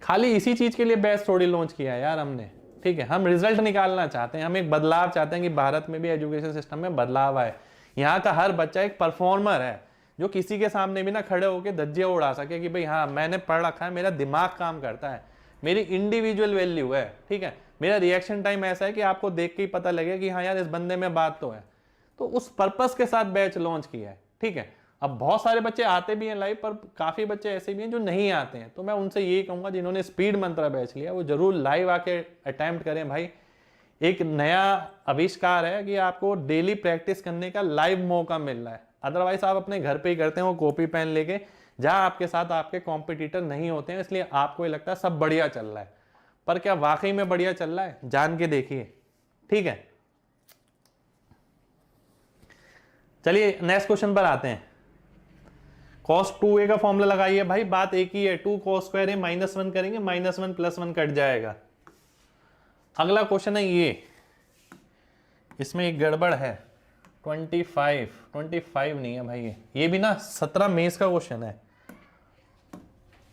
खाली इसी चीज़ के लिए बैच थोड़ी लॉन्च किया है यार हमने, ठीक है। हम रिजल्ट निकालना चाहते हैं, हम एक बदलाव चाहते हैं कि भारत में भी एजुकेशन सिस्टम में बदलाव आए। यहाँ का हर बच्चा एक परफॉर्मर है जो किसी के सामने भी ना खड़े होकर धज्जियाँ उड़ा सके कि भाई हाँ मैंने पढ़ रखा है, मेरा दिमाग काम करता है, मेरी इंडिविजुअल वैल्यू है, ठीक है, मेरा रिएक्शन टाइम ऐसा है कि आपको देख के ही पता लगे कि हाँ यार इस बंदे में बात तो है। तो उस पर्पस के साथ बैच लॉन्च किया है, ठीक है। अब बहुत सारे बच्चे आते भी हैं लाइव, पर काफ़ी बच्चे ऐसे भी हैं जो नहीं आते हैं, तो मैं उनसे यही कहूँगा जिन्होंने स्पीड मंत्रा बैच लिया वो जरूर लाइव आके अटैम्प्ट करें भाई। एक नया आविष्कार है कि आपको डेली प्रैक्टिस करने का लाइव मौका मिल रहा है, अदरवाइज आप अपने घर पे ही करते हैं वो कॉपी पेन लेके, जहाँ आपके साथ आपके कॉम्पिटिटर नहीं होते हैं, इसलिए आपको ये लगता है सब बढ़िया चल रहा है, पर क्या वाकई में बढ़िया चल रहा है, जान के देखिए। ठीक है, चलिए नेक्स्ट क्वेश्चन पर आते हैं। cos 2a का फॉर्मूला लगाइए भाई, बात एक ही है, 2 cos स्क्वायर है, -1 करेंगे, -1 + 1 कट जाएगा। अगला क्वेश्चन है ये, इसमें एक गड़बड़ है, 25 नहीं है भाई, ये भी ना 17 मेंस का क्वेश्चन है।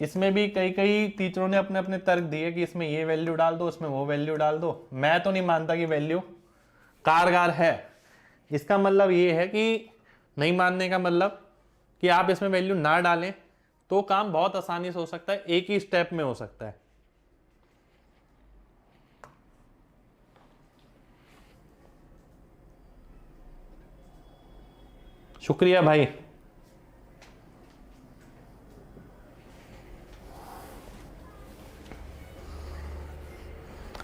इसमें भी कई टीचरों ने अपने अपने तर्क दिए कि इसमें ये वैल्यू डाल दो, इसमें वो वैल्यू डाल दो। मैं तो नहीं मानता कि वैल्यू कारगर है। इसका मतलब ये है कि नहीं मानने का मतलब कि आप इसमें वैल्यू ना डालें तो काम बहुत आसानी से हो सकता है, एक ही स्टेप में हो सकता है। शुक्रिया भाई।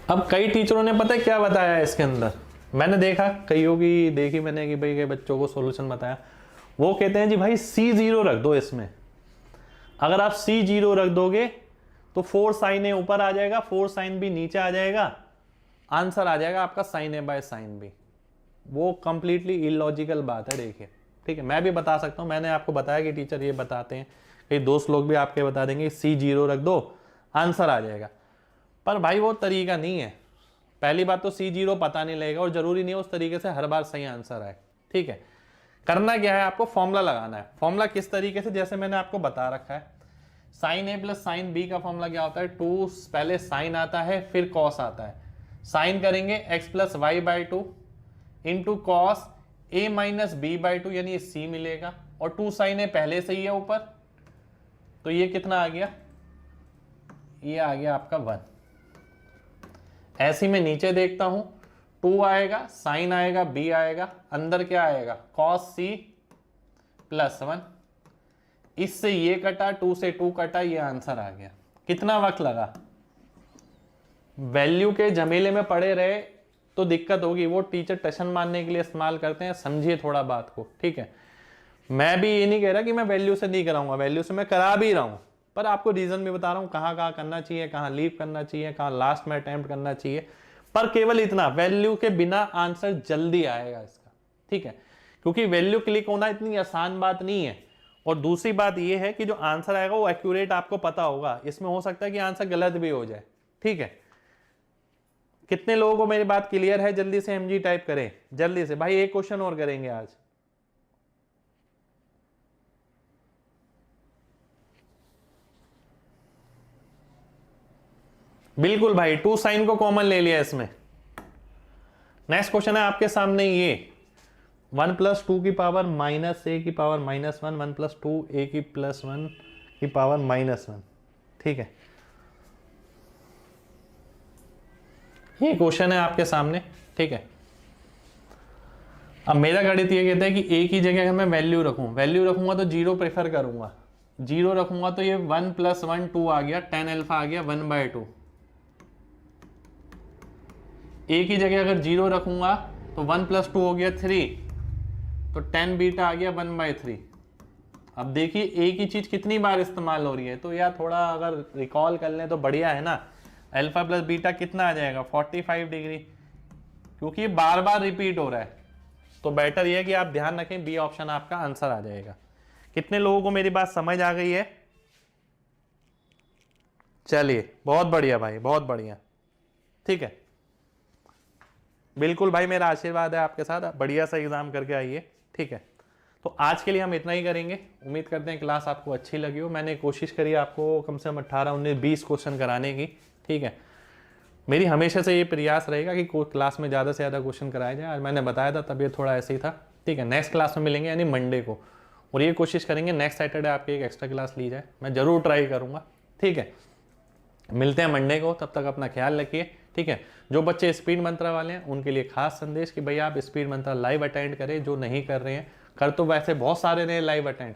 अब कई टीचरों ने पता है क्या बताया है इसके अंदर, मैंने देखा कईयों की देखी मैंने कि भाई के बच्चों को सॉल्यूशन बताया, वो कहते हैं जी भाई C0 रख दो इसमें। अगर आप C0 रख दोगे तो 4 sin A ऊपर आ जाएगा, 4 sin B नीचे आ जाएगा, आंसर आ जाएगा आपका sin A / sin B। वो कंप्लीटली इलॉजिकल बात है। देखिए ठीक है, मैं भी बता सकता हूं, मैंने आपको बताया कि टीचर ये बताते हैं, कई दोस्त लोग भी आपके बता देंगे C0 रख दो आंसर आ जाएगा, पर भाई वो तरीका नहीं है। पहली बात तो C0 पता नहीं लगेगा और जरूरी नहीं है उस तरीके से हर बार सही आंसर आए। ठीक है, करना क्या है, आपको फॉर्मूला लगाना है। फॉर्मूला किस तरीके से, जैसे मैंने आपको बता रखा है, sin A + sin B का फॉर्मूला क्या होता है, 2 पहले sin आता है फिर cos आता है, sin करेंगे x + y/2 into cos A - B/2 यानी C मिलेगा, और 2 sin A पहले से ही है ऊपर, तो ये कितना आ गया, ये आ गया आपका 1। ऐसे में नीचे देखता हूं, 2 आएगा, sin आएगा, B आएगा, अंदर क्या आएगा cos C + 1, इससे ये कटा, 2 से 2 कटा, ये आंसर आ गया। कितना वक्त लगा, वैल्यू के झमेले में पड़े रहे तो दिक्कत होगी, वो टीचर टशन मारने के लिए इस्तेमाल करते हैं, समझिए थोड़ा बात को। ठीक है, मैं भी ये नहीं कह रहा कि मैं वैल्यू से नहीं कराऊंगा, वैल्यू से मैं करा भी रहा हूं, पर आपको रीजन भी बता रहा हूं कहां कहां करना चाहिए, कहां लीव करना चाहिए, कहां लास्ट में अटेम्प्ट करना चाहिए। पर केवल इतना, वैल्यू के बिना आंसर जल्दी आएगा इसका। ठीक है, क्योंकि वैल्यू क्लिक होना इतनी आसान बात नहीं है, और दूसरी बात यह है कि जो आंसर आएगा वो एक्यूरेट आपको पता होगा, इसमें हो सकता है कि आंसर गलत भी हो जाए। ठीक है, कितने लोगों को मेरी बात क्लियर है, जल्दी से MG टाइप करें जल्दी से भाई, एक क्वेश्चन और करेंगे आज। बिल्कुल भाई, 2 sin को कॉमन ले लिया इसमें। नेक्स्ट क्वेश्चन है आपके सामने ये, 1 + 2 की पावर -a की पावर -1, 1 + 2a की +1 की पावर -1। ठीक है, ये क्वेश्चन है आपके सामने। ठीक है, अब मेरा गणित ये कहता है कि a की जगह अगर मैं वैल्यू रखूंगा तो 0 प्रेफर करूंगा, 0 रखूंगा तो ये 1 + 1 2 आ गया, tan अल्फा आ गया 1/2। a की जगह अगर 0 रखूंगा तो 1 + 2 हो गया 3, तो tan बीटा आ गया 1/3। अब देखिए a की चीज कितनी बार इस्तेमाल हो रही है, तो यार थोड़ा अगर रिकॉल कर लें तो बढ़िया है ना। अल्फा + बीटा कितना आ जाएगा 45 डिग्री, क्योंकि ये बार बार रिपीट हो रहा है, तो बेटर ये है कि आप ध्यान रखें, बी ऑप्शन आपका आंसर आ जाएगा। कितने लोगों को मेरी बात समझ आ गई है? चलिए बहुत बढ़िया भाई, बहुत बढ़िया। ठीक है, बिल्कुल भाई, मेरा आशीर्वाद है आपके साथ, बढ़िया सा एग्जाम करके आइए। ठीक है, तो आज के लिए हम इतना ही करेंगे। उम्मीद करते हैं क्लास आपको अच्छी लगी हो। मैंने कोशिश करी आपको कम से कम 18, 19, 20 क्वेश्चन कराने की। ठीक है, मेरी हमेशा से ये प्रयास रहेगा कि क्लास में ज़्यादा से ज़्यादा क्वेश्चन कराया जाए। आज मैंने बताया था तबीयत थोड़ा ऐसे ही था। ठीक है, नेक्स्ट क्लास में मिलेंगे यानी मंडे को, और ये कोशिश करेंगे नेक्स्ट सैटरडे आपकी एक एक्स्ट्रा क्लास ली जाए, मैं ज़रूर ट्राई करूँगा। ठीक है, मिलते हैं मंडे को, तब तक अपना ख्याल रखिए। ठीक है, जो बच्चे स्पीड मंत्रा वाले हैं उनके लिए खास संदेश कि भैया आप स्पीड मंत्रा लाइव अटेंड करें। जो नहीं कर रहे हैं, कर तो वैसे बहुत सारे रहे लाइव अटेंड,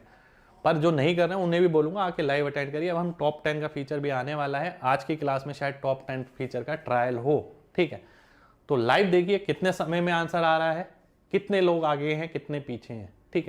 पर जो नहीं कर रहे हैं उन्हें भी बोलूंगा आके लाइव अटेंड करिए। अब हम टॉप 10 का फीचर भी आने वाला है, आज की क्लास में शायद टॉप 10 फीचर का ट्रायल हो। ठीक है, तो लाइव देखिए कितने समय में आंसर आ रहा है, कितने लोग आगे हैं कितने पीछे हैं।